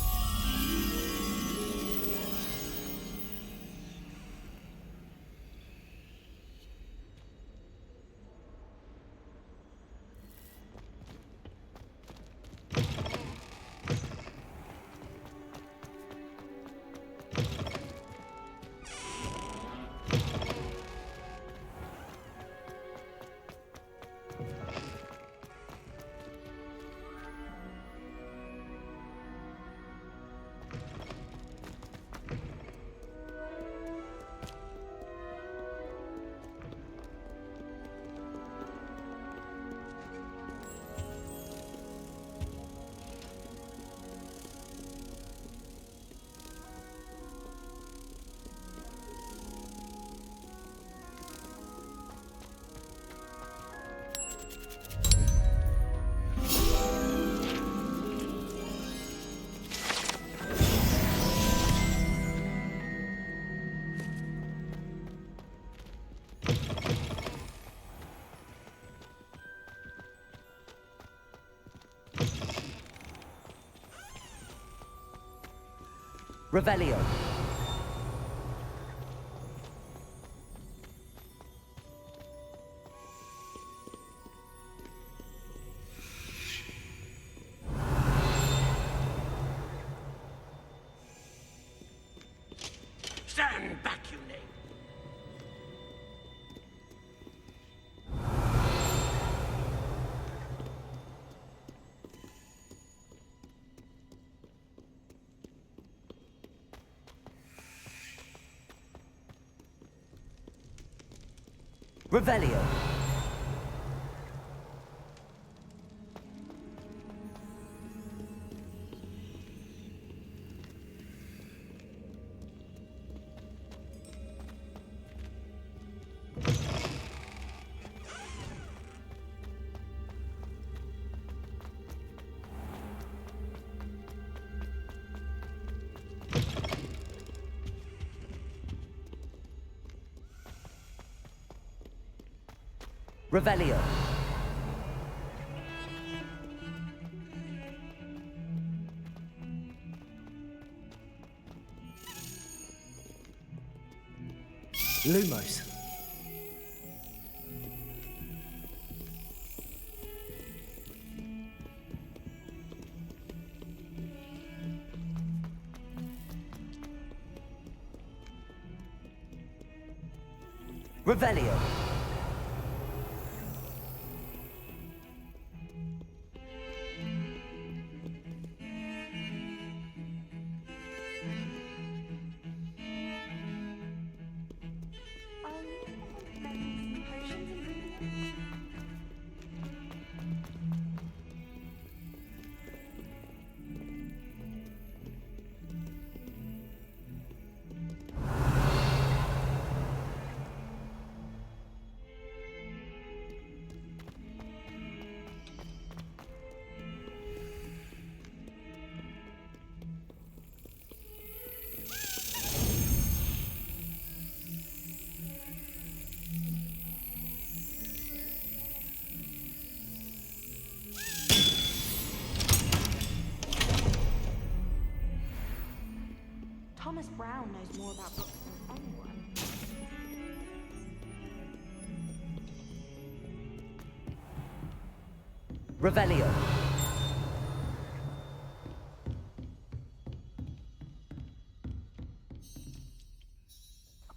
Revelio. Stand back, you knave! Revelio. Revelio. Lumos. Revelio. Thomas Brown knows more about books than anyone. Revelio.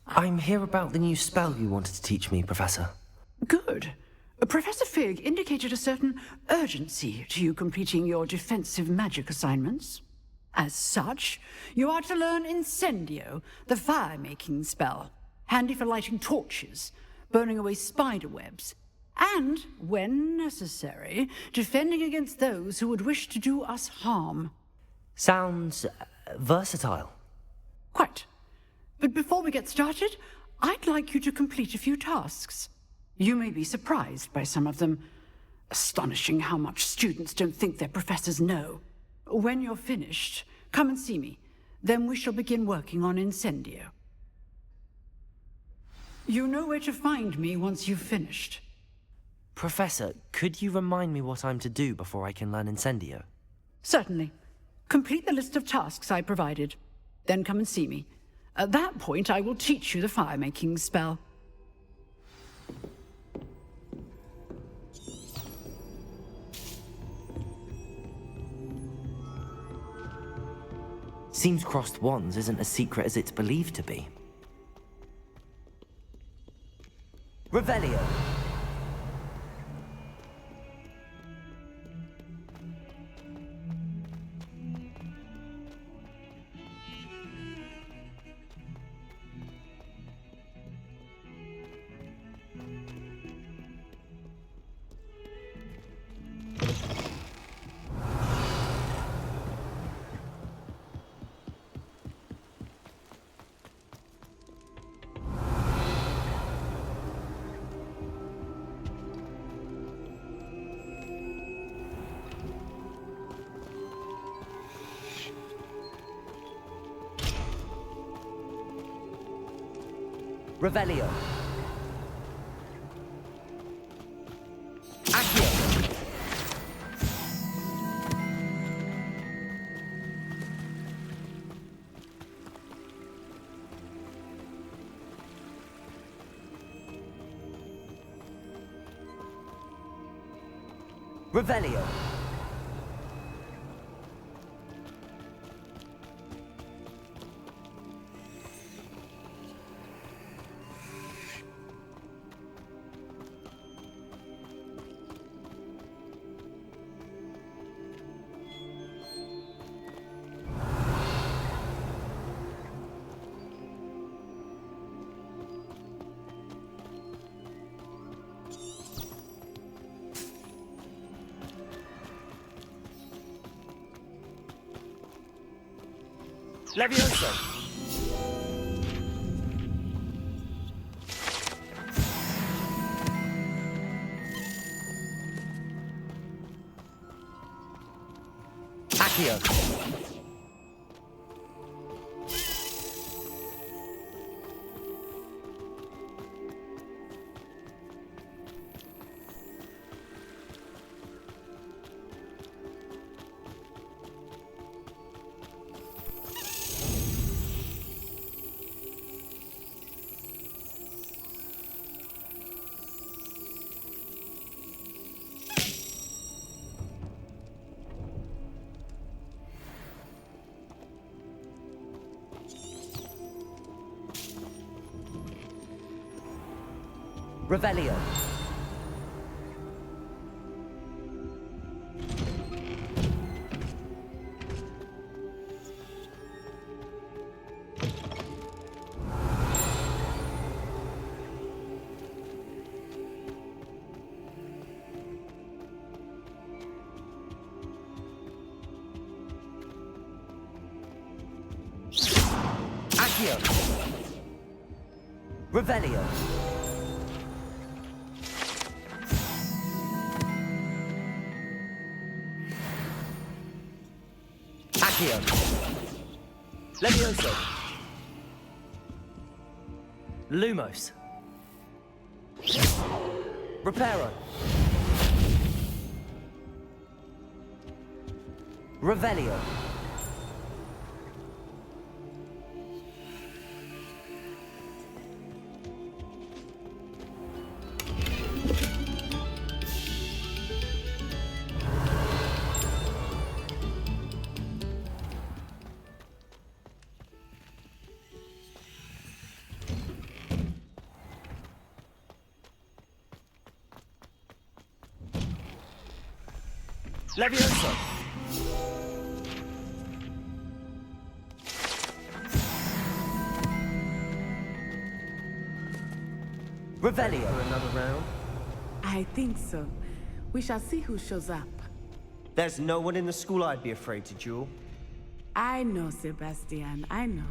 I'm here about the new spell you wanted to teach me, Professor. Good. Professor Fig indicated a certain urgency to you completing your defensive magic assignments. As such, you are to learn Incendio, the fire-making spell, handy for lighting torches, burning away spider webs, and, when necessary, defending against those who would wish to do us harm. Sounds versatile. Quite. But before we get started, I'd like you to complete a few tasks. You may be surprised by some of them. Astonishing how much students don't think their professors know. When you're finished, come and see me. Then we shall begin working on Incendio. You know where to find me once you've finished. Professor, could you remind me what I'm to do before I can learn Incendio? Certainly. Complete the list of tasks I provided. Then come and see me. At that point, I will teach you the fire-making spell. Seems crossed wands isn't as secret as it's believed to be. Revelio. Revelio. Accio. Revelio. Levioso. Accio. Revelio. Accio. Revelio. Accio. Levioso. Lumos. Reparo. Revelio. Levioso. Revelio. For another round? I think so. We shall see who shows up. There's no one in the school I'd be afraid to duel. I know, Sebastian, I know.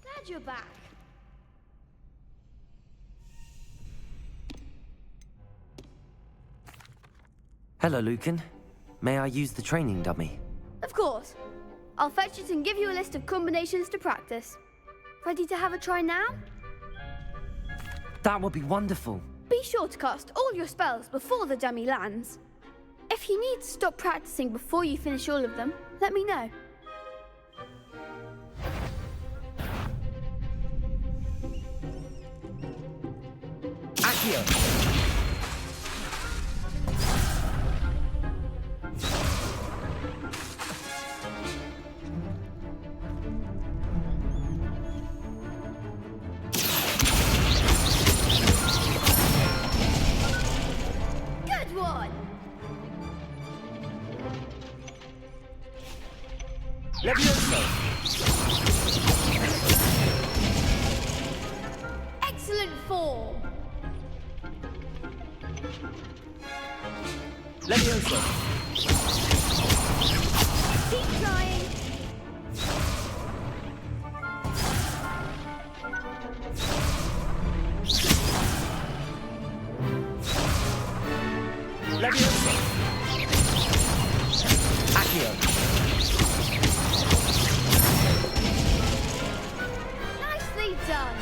Glad you're back. Hello, Lucan. May I use the training dummy? Of course. I'll fetch it and give you a list of combinations to practice. Ready to have a try now? That would be wonderful. Be sure to cast all your spells before the dummy lands. If you need to stop practicing before you finish all of them, let me know. Accio. Good one! Excellent form. Leviosa. Keep trying. Leviosa. Accio. Nicely done.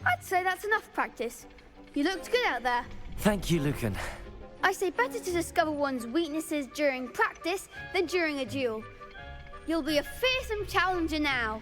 I'd say that's enough practice. You looked good out there. Thank you, Lucan. I say better to discover one's weaknesses during practice than during a duel. You'll be a fearsome challenger now.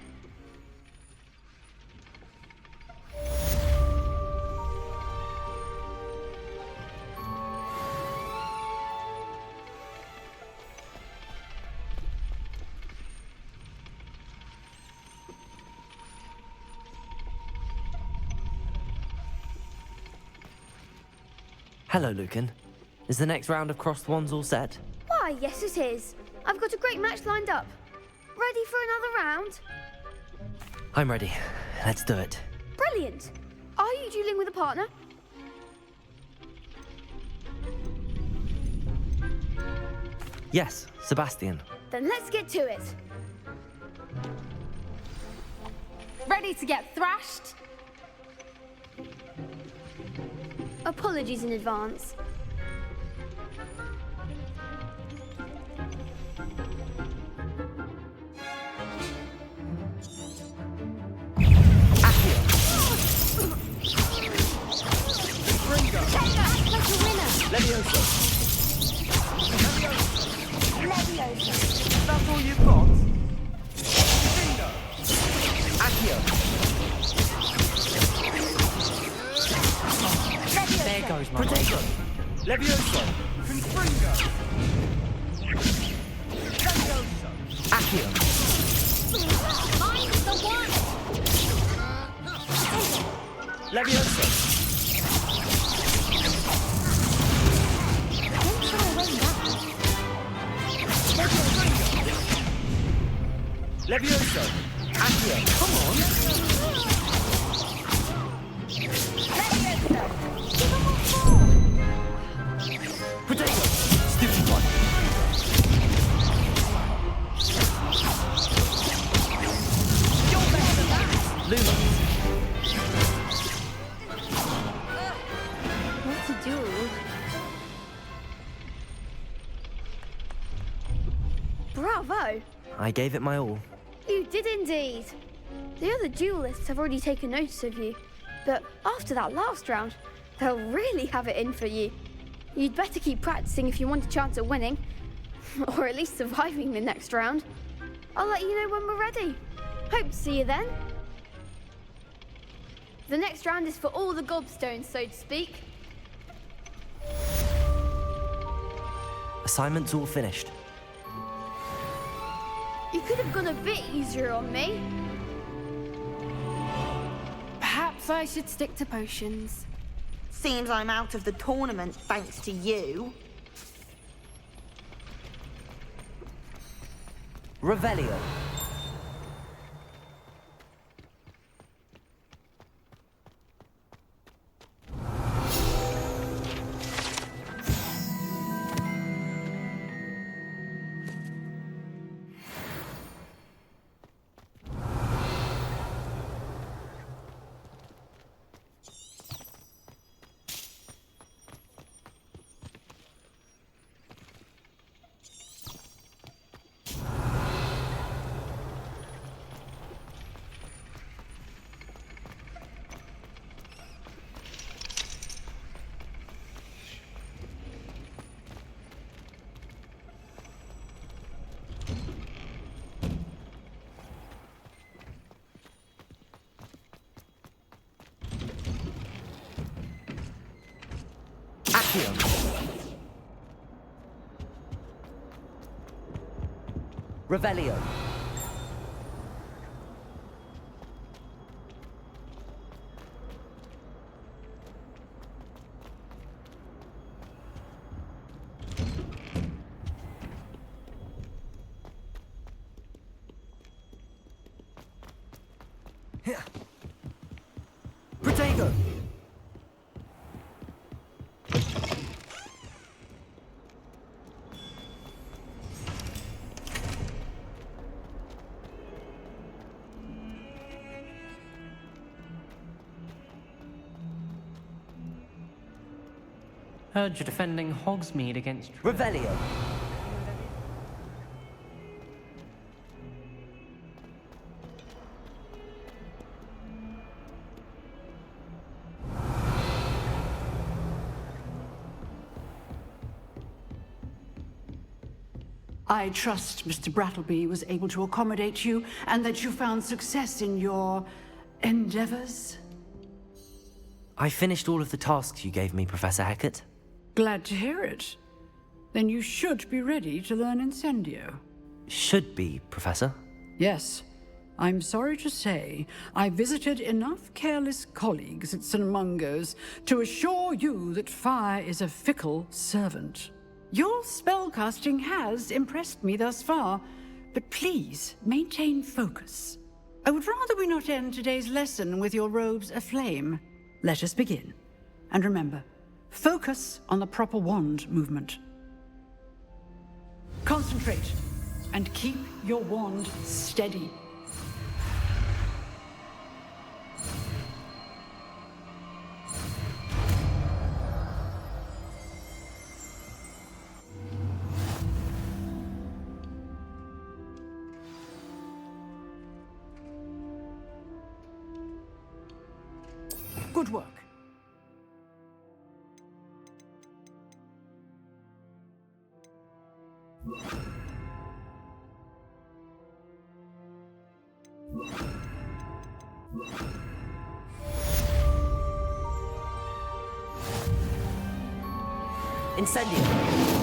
Hello, Lucan. Is the next round of crossed wands all set? Why, yes it is. I've got a great match lined up. Ready for another round? I'm ready. Let's do it. Brilliant. Are you dueling with a partner? Yes, Sebastian. Then let's get to it. Ready to get thrashed? Apologies in advance. Leviosa. Leviosa. That's all you've got? Accio. There goes my Protego. Leviosa. Confringo. Leviosa. Accio. Mine's the one. Leviosa. Don't try to win that. Leviosa. Accio. Come on. Leviosa. Give him a fall. Protego. Stupid one. You're better than that. Luma. What to do? Bravo! I gave it my all. You did indeed. The other duelists have already taken notice of you, but after that last round, they'll really have it in for you. You'd better keep practicing if you want a chance at winning, or at least surviving the next round. I'll let you know when we're ready. Hope to see you then. The next round is for all the gobstones, so to speak. Assignment's all finished. You could have gone a bit easier on me. Perhaps I should stick to potions. Seems I'm out of the tournament thanks to you. Revelio. Accio. Revelio. Protego! Heard you're defending Hogsmeade against... Revelio! I trust Mr. Brattleby was able to accommodate you and that you found success in your endeavors. I finished all of the tasks you gave me, Professor Hecat. Glad to hear it. Then you should be ready to learn Incendio. Should be, Professor. Yes. I'm sorry to say, I visited enough careless colleagues at St. Mungo's to assure you that fire is a fickle servant. Your spellcasting has impressed me thus far, but please maintain focus. I would rather we not end today's lesson with your robes aflame. Let us begin. And remember, focus on the proper wand movement. Concentrate, and keep your wand steady. Good work. Incendio!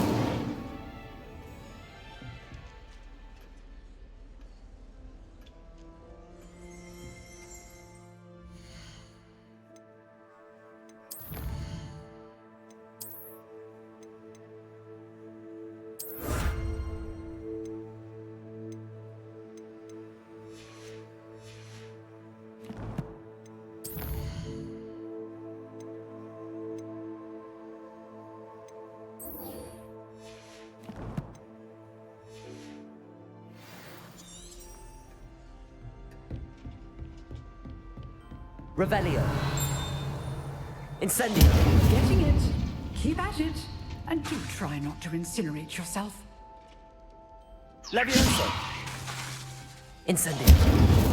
Revelio. Incendio. Getting it. Keep at it. And do try not to incinerate yourself. Levioso. Incendio.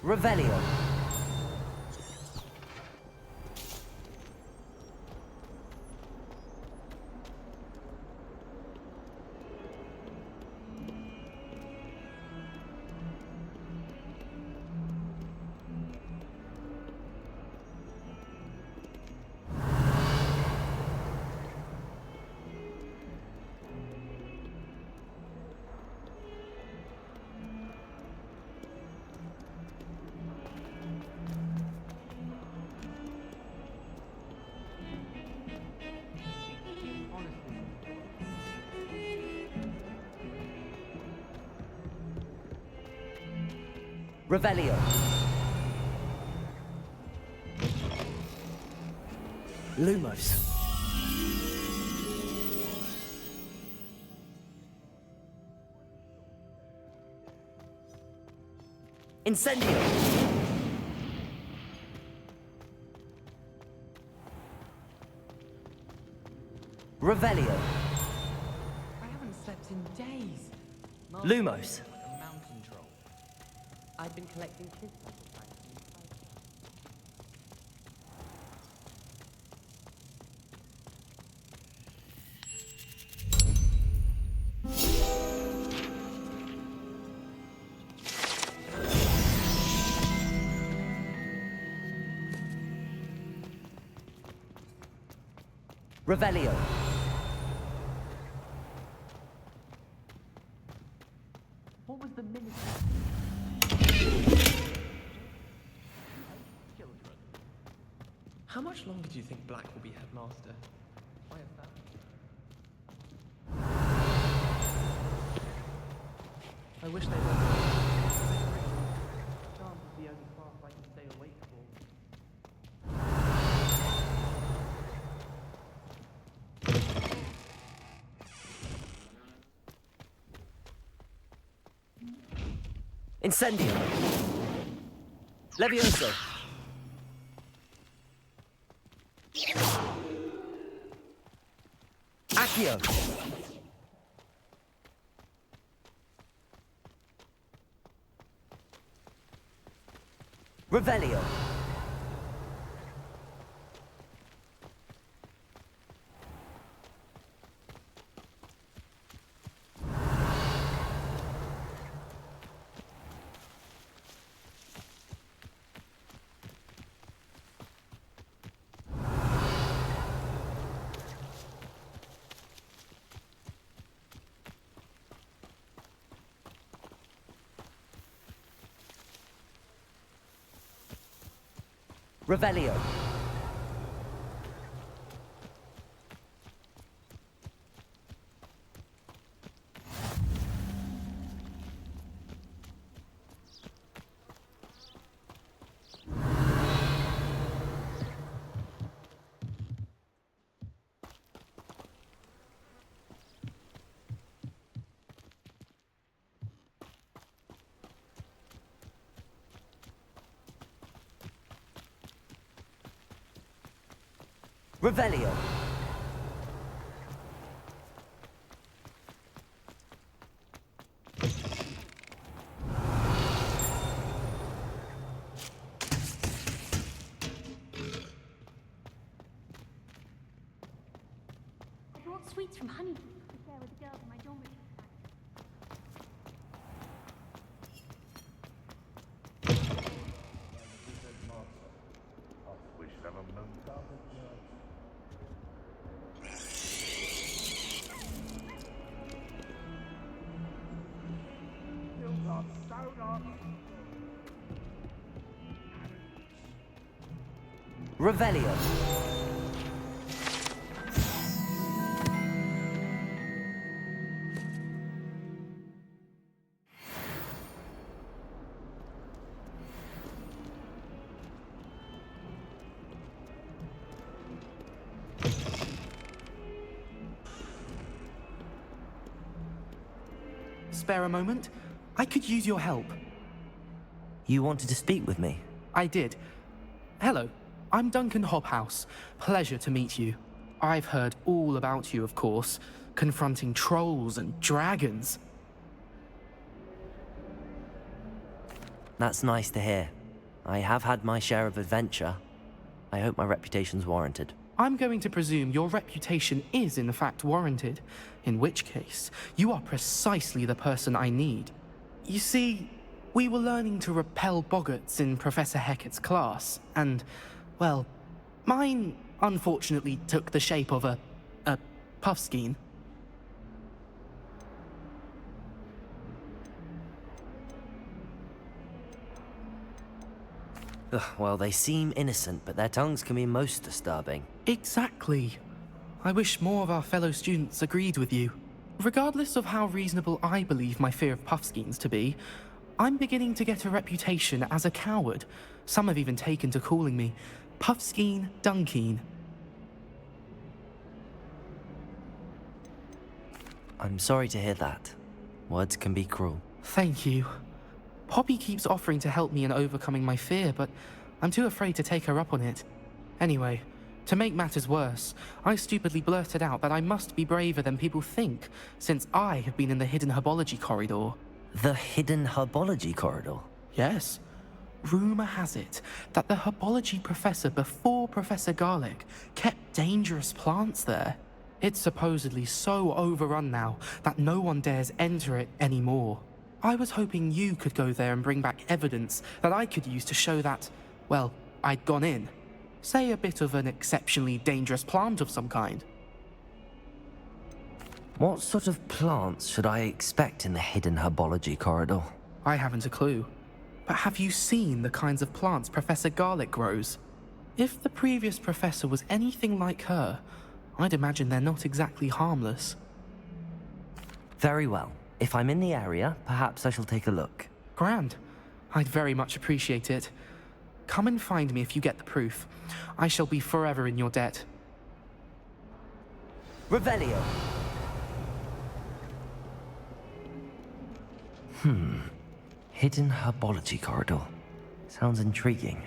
Revelio. Revelio. Lumos. Incendio. Revelio. I haven't slept in days. Lumos. A mountain troll. I've been collecting kids sacrifices. Revelio. What was the minute? Children. How much longer do you think Black will be headmaster? Why is that? I wish they were. Chance is the only class I can stay awake for. Incendio. Levioso. Accio. Revelio. Revelio. Revelio. I brought sweets from Honeydew to share with the girls in my dormitory. Revelio. Spare a moment? I could use your help. You wanted to speak with me? I did. Hello, I'm Duncan Hobhouse. Pleasure to meet you. I've heard all about you, of course, confronting trolls and dragons. That's nice to hear. I have had my share of adventure. I hope my reputation's warranted. I'm going to presume your reputation is in fact warranted, in which case, you are precisely the person I need. You see, we were learning to repel boggarts in Professor Hecat's class, and, well, mine unfortunately took the shape of a puffskein. Ugh, well, they seem innocent, but their tongues can be most disturbing. Exactly. I wish more of our fellow students agreed with you. Regardless of how reasonable I believe my fear of puffskeins to be, I'm beginning to get a reputation as a coward. Some have even taken to calling me Puffskeen Dunkeen. I'm sorry to hear that. Words can be cruel. Thank you. Poppy keeps offering to help me in overcoming my fear, but I'm too afraid to take her up on it. Anyway, to make matters worse, I stupidly blurted out that I must be braver than people think, since I have been in the hidden herbology corridor. The hidden herbology corridor? Yes. Rumor has it that the herbology professor before Professor Garlic kept dangerous plants there. It's supposedly so overrun now that no one dares enter it anymore. I was hoping you could go there and bring back evidence that I could use to show that, well, I'd gone in. Say a bit of an exceptionally dangerous plant of some kind. What sort of plants should I expect in the hidden herbology corridor? I haven't a clue. But have you seen the kinds of plants Professor Garlic grows? If the previous professor was anything like her, I'd imagine they're not exactly harmless. Very well. If I'm in the area, perhaps I shall take a look. Grand. I'd very much appreciate it. Come and find me if you get the proof. I shall be forever in your debt. Revelio! Hidden herbology corridor. Sounds intriguing.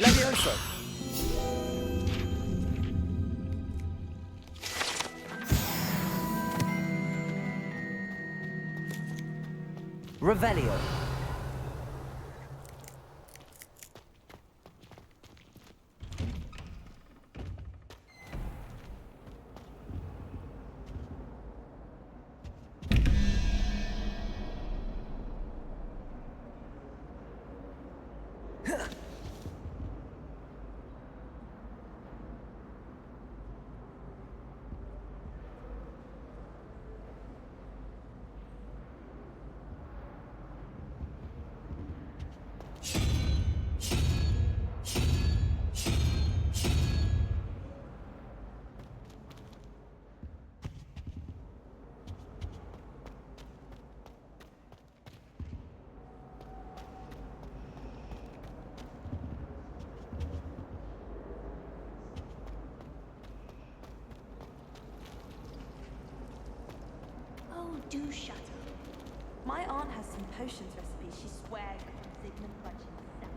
Levioso! Revelio! Oh, do shut up. My aunt has some potions recipes she swears on Sigmund Bunch himself.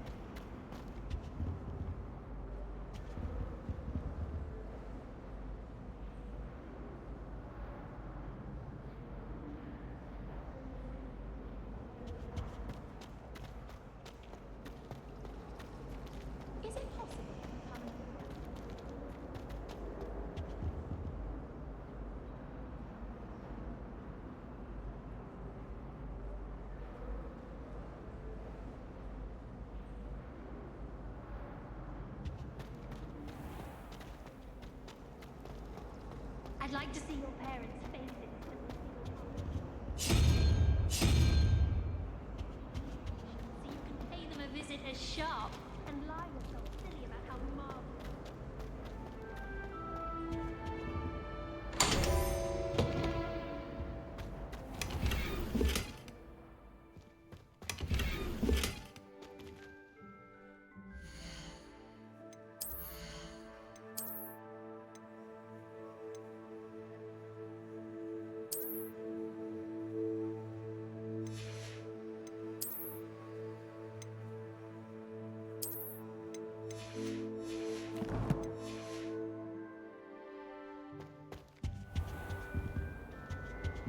Is it possible to come? I'd like to see your parents' faces. So you can pay them a visit as sharp and lie yourself silly about how marvelous.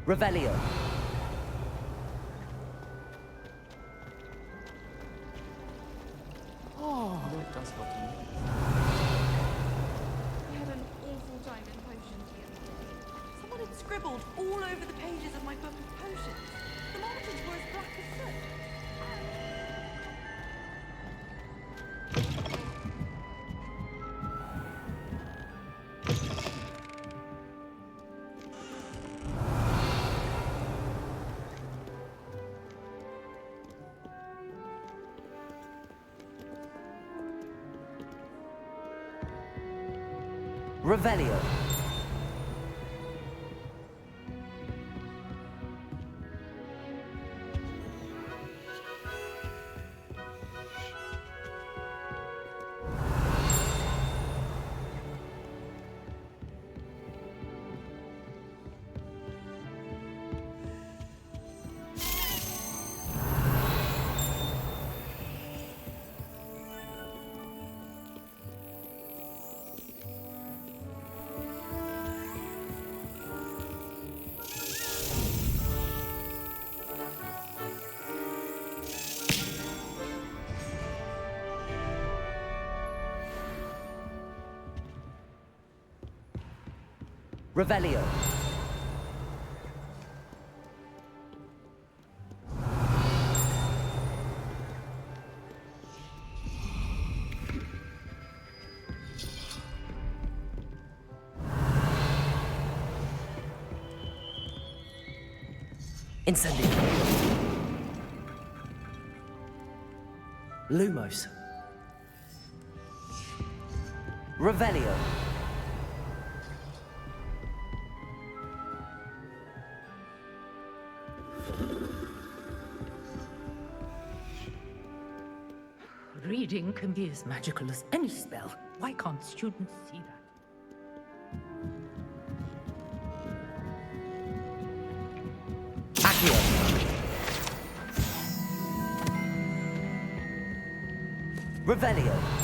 Revelio. Oh, it does help me. I had an awful time in potions the other day. Someone had scribbled all over the pages of my book of potions. The margins were as black as soot. Revelio. Revelio. Incendio. Lumos. Revelio. Reading can be as magical as any spell. Why can't students see that? Accio. Revelio.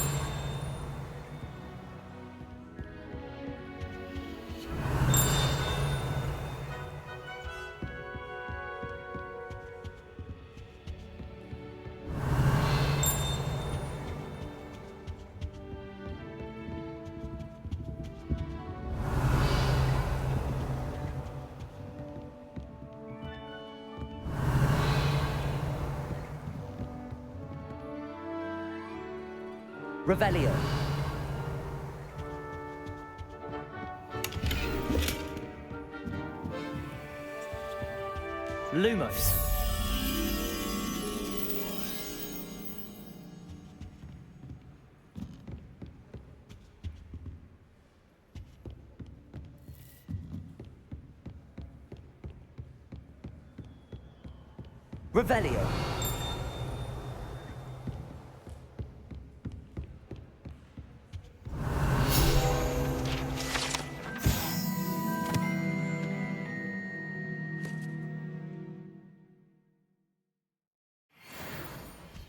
Revelio. Lumos. Revelio.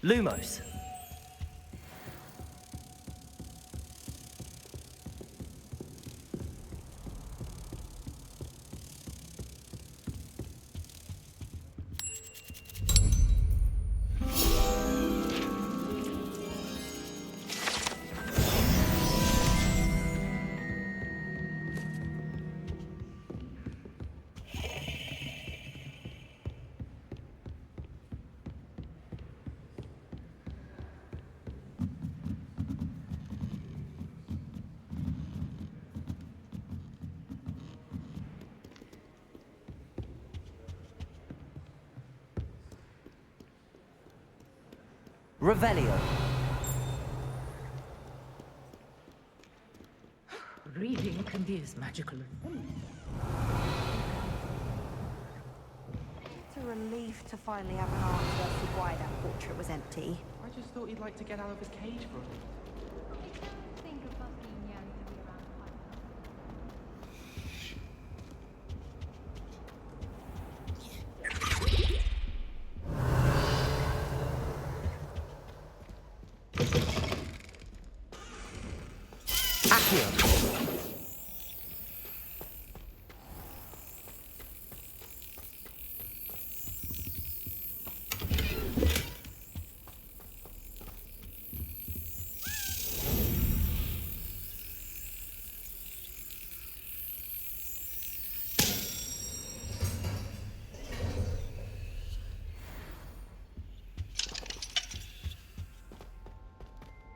Lumos. Revelio. Reading can be as magical as any It's a relief to finally have an answer as to why that portrait was empty. I just thought he'd like to get out of his cage for a bit. Think of us being young to be around quite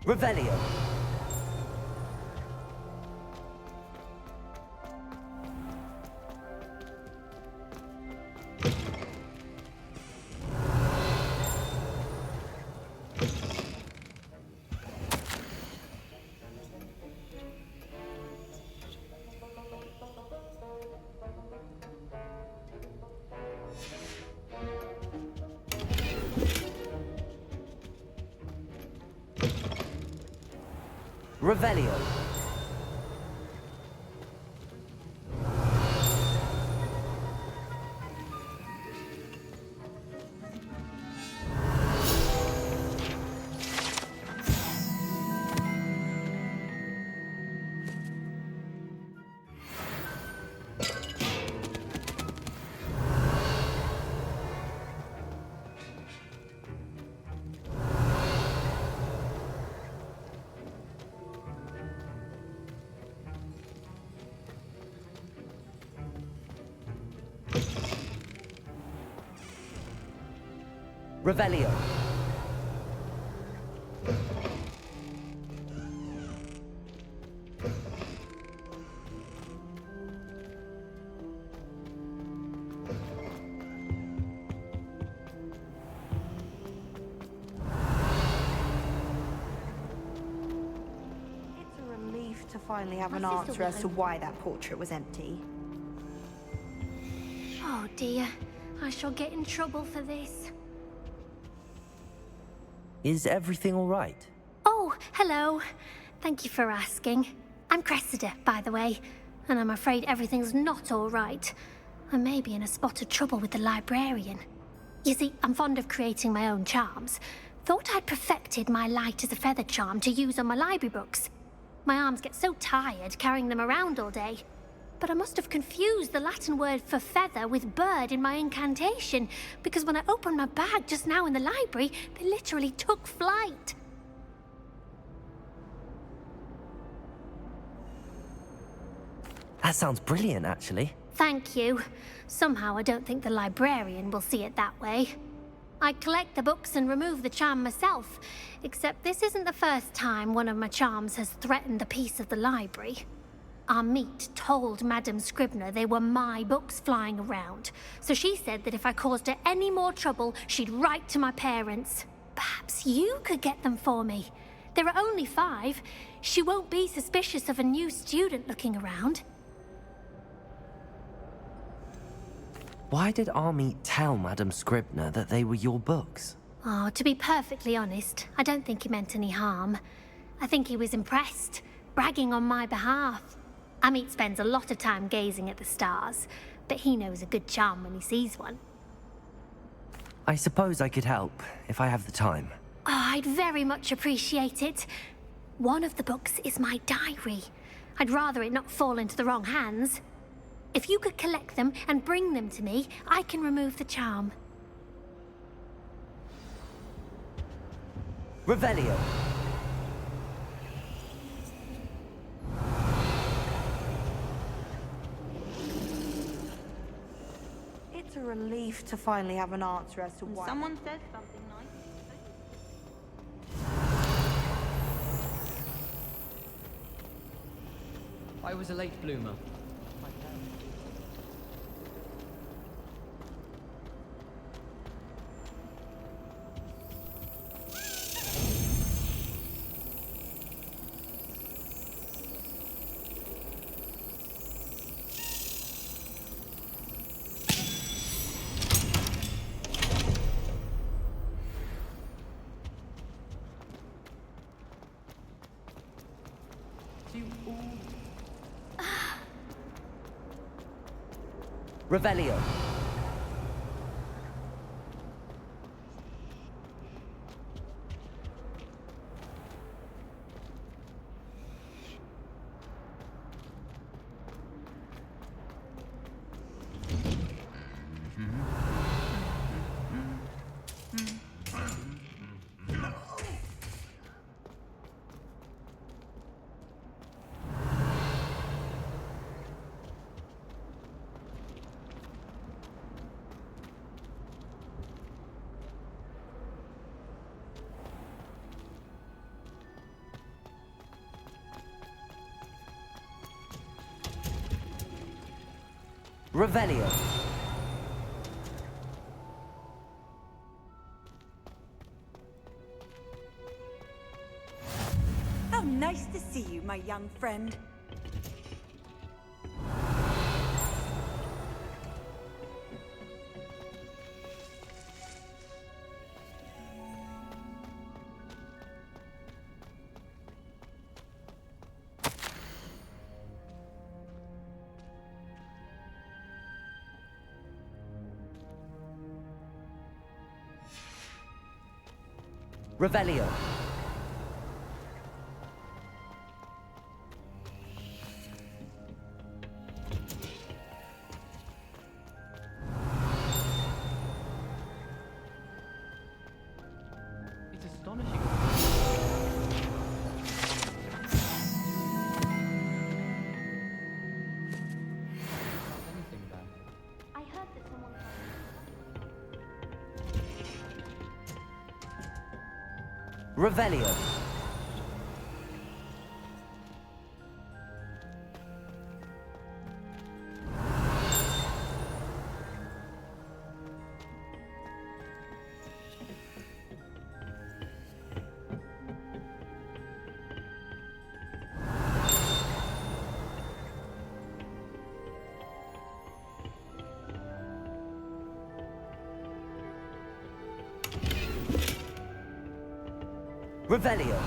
Revelio. Revelio. Revelio. finally have an My sister answer will as to own why that portrait was empty. Oh dear, I shall get in trouble for this. Is everything all right? Oh, hello. Thank you for asking. I'm Cressida, by the way, and I'm afraid everything's not all right. I may be in a spot of trouble with the librarian. You see, I'm fond of creating my own charms. Thought I'd perfected my light as a feather charm to use on my library books. My arms get so tired carrying them around all day. But I must have confused the Latin word for feather with bird in my incantation, because when I opened my bag just now in the library, they literally took flight. That sounds brilliant, actually. Thank you. Somehow I don't think the librarian will see it that way. I collect the books and remove the charm myself, except this isn't the first time one of my charms has threatened the peace of the library. Our meet told Madame Scribner they were my books flying around, so she said that if I caused her any more trouble, she'd write to my parents. Perhaps you could get them for me. There are only 5. She won't be suspicious of a new student looking around. Why did Army tell Madame Scribner that they were your books? Oh, to be perfectly honest, I don't think he meant any harm. I think he was impressed, bragging on my behalf. Amit spends a lot of time gazing at the stars, but he knows a good charm when he sees one. I suppose I could help, if I have the time. Oh, I'd very much appreciate it. One of the books is my diary. I'd rather it not fall into the wrong hands. If you could collect them and bring them to me, I can remove the charm. Revelio. It's a relief to finally have an answer as to why. Someone said something nice. I was a late bloomer. Revelio. Revelio. How nice to see you, my young friend. Revelio. It's astonishing. I heard that someone... Revelio. Revelio.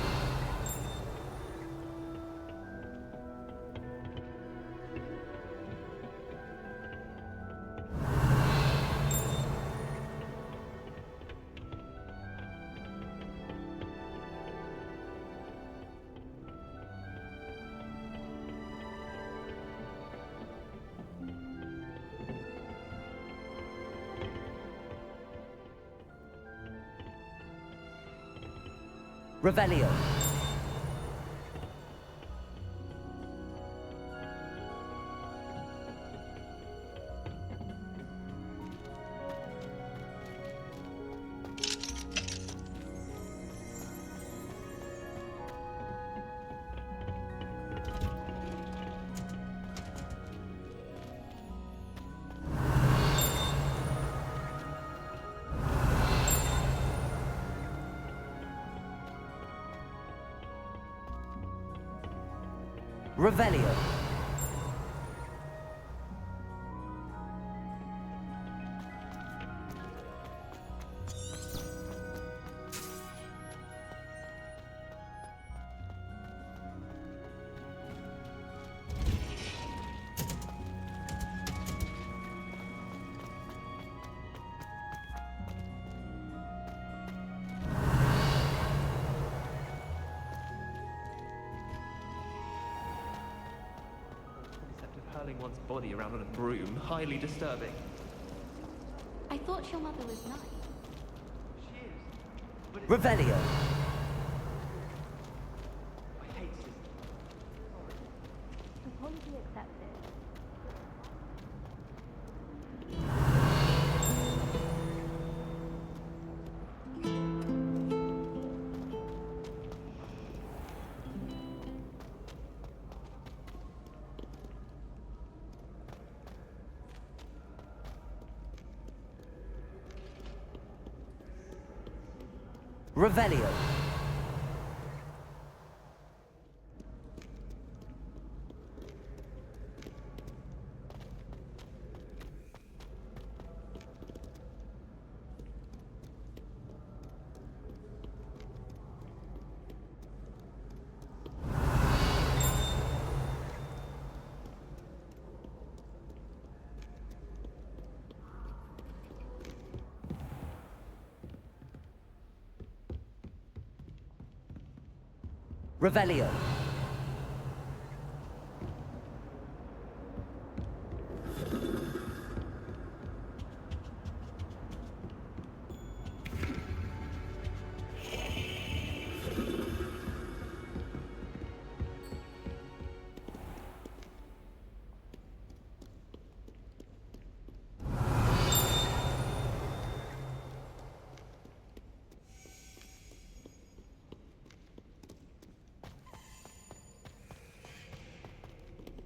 Revelio. Revelio. Hurling one's body around on a broom, highly disturbing. I thought your mother was nice. Revelio. I hate this. Apology accepted. Revelio. Revelio.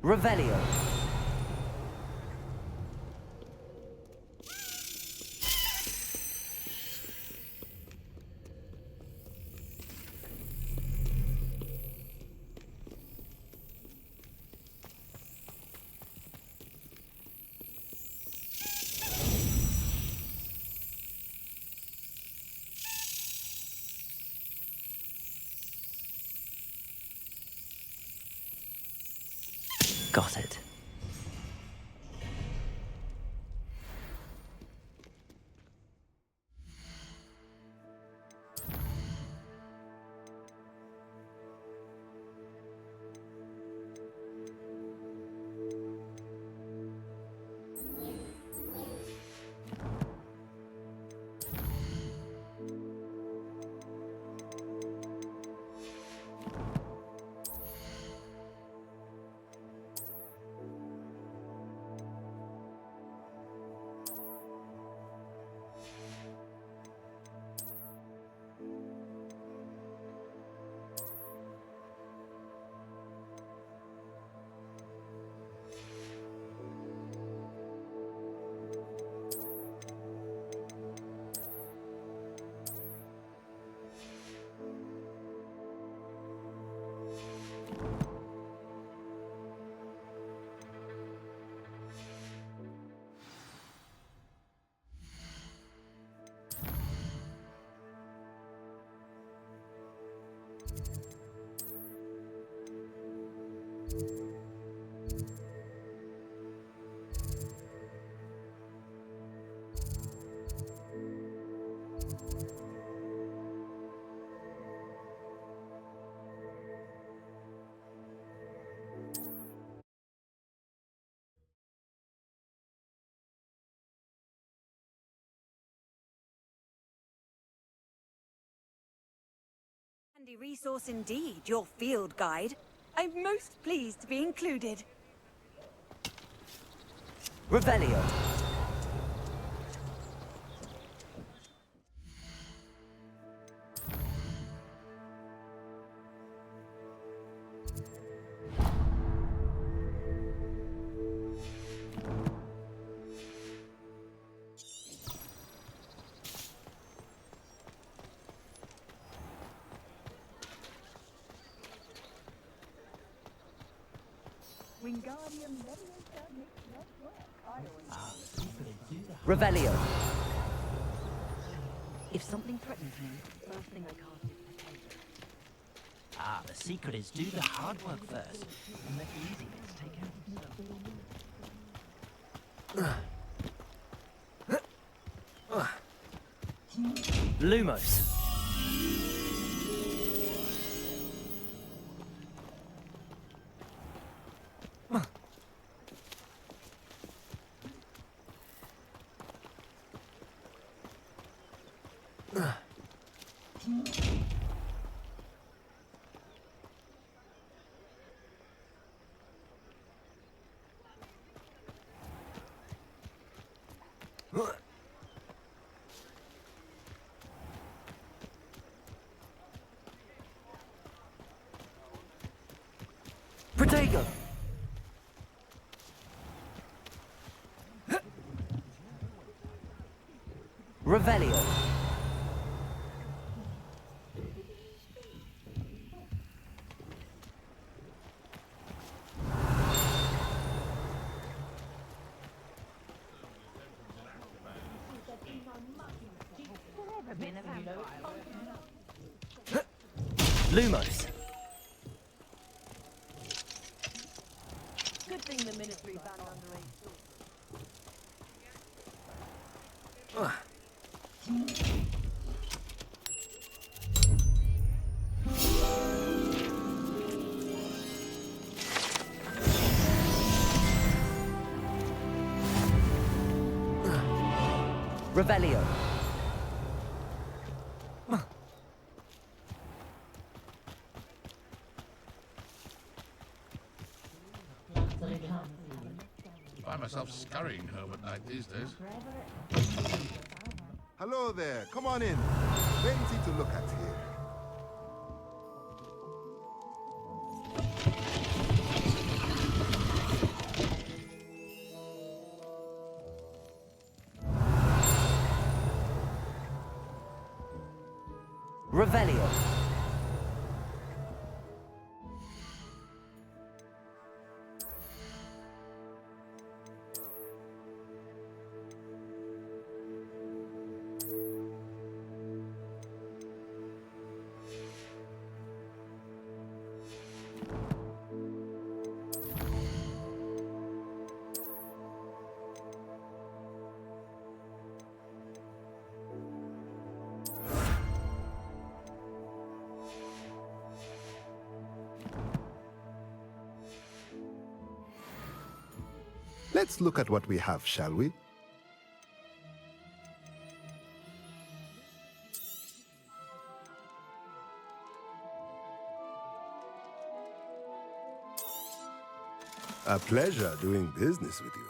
Revelio. Got it. Handy resource indeed, your field guide. I'm most pleased to be included. Revelio. Revelio. If something threatens me, first thing I cast is Potato. Ah, the secret is do the hard work first, and let the easy bits take care of themselves. Lumos. Protego. Revelio. Lumos. Good thing the Ministry banned underage Revelio. I find myself scurrying home at night these days. Hello there. Come on in. Plenty to look at here. Revelio. Let's look at what we have, shall we? A pleasure doing business with you.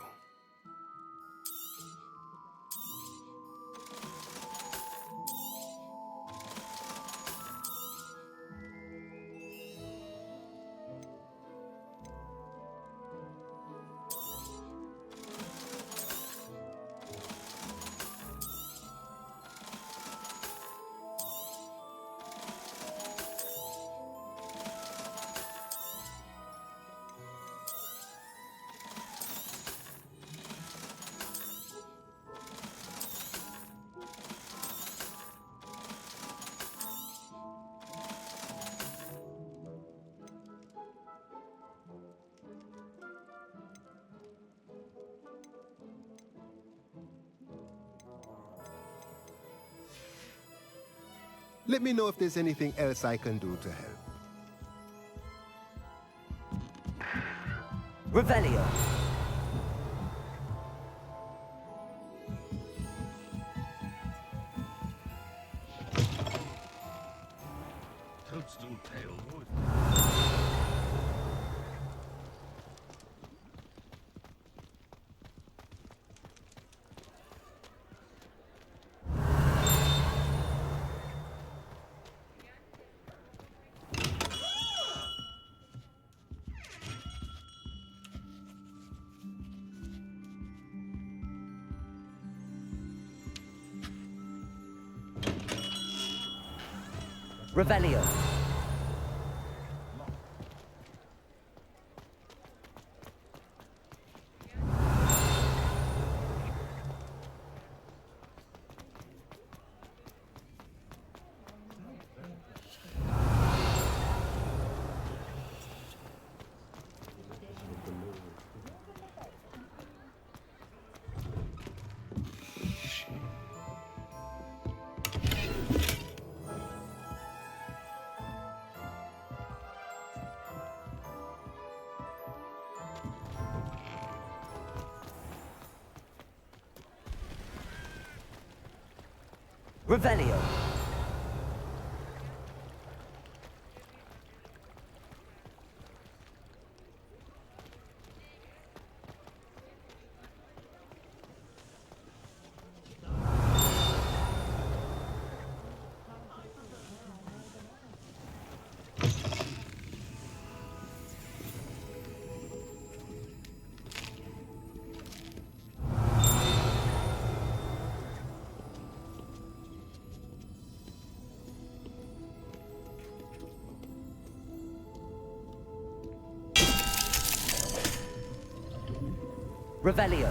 Let me know if there's anything else I can do to help. Revelio. Toadstool tail wood. Revelio. Revelio. Revelio.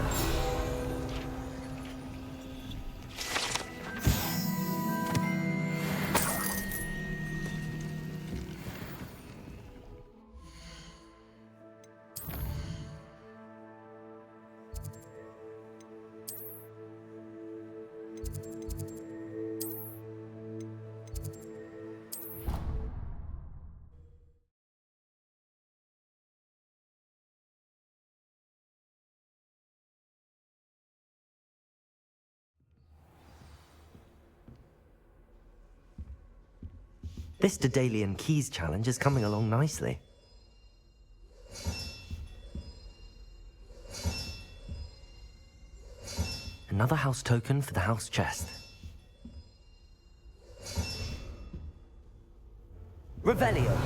This Daedalian Keys challenge is coming along nicely. Another house token for the house chest. Revelio.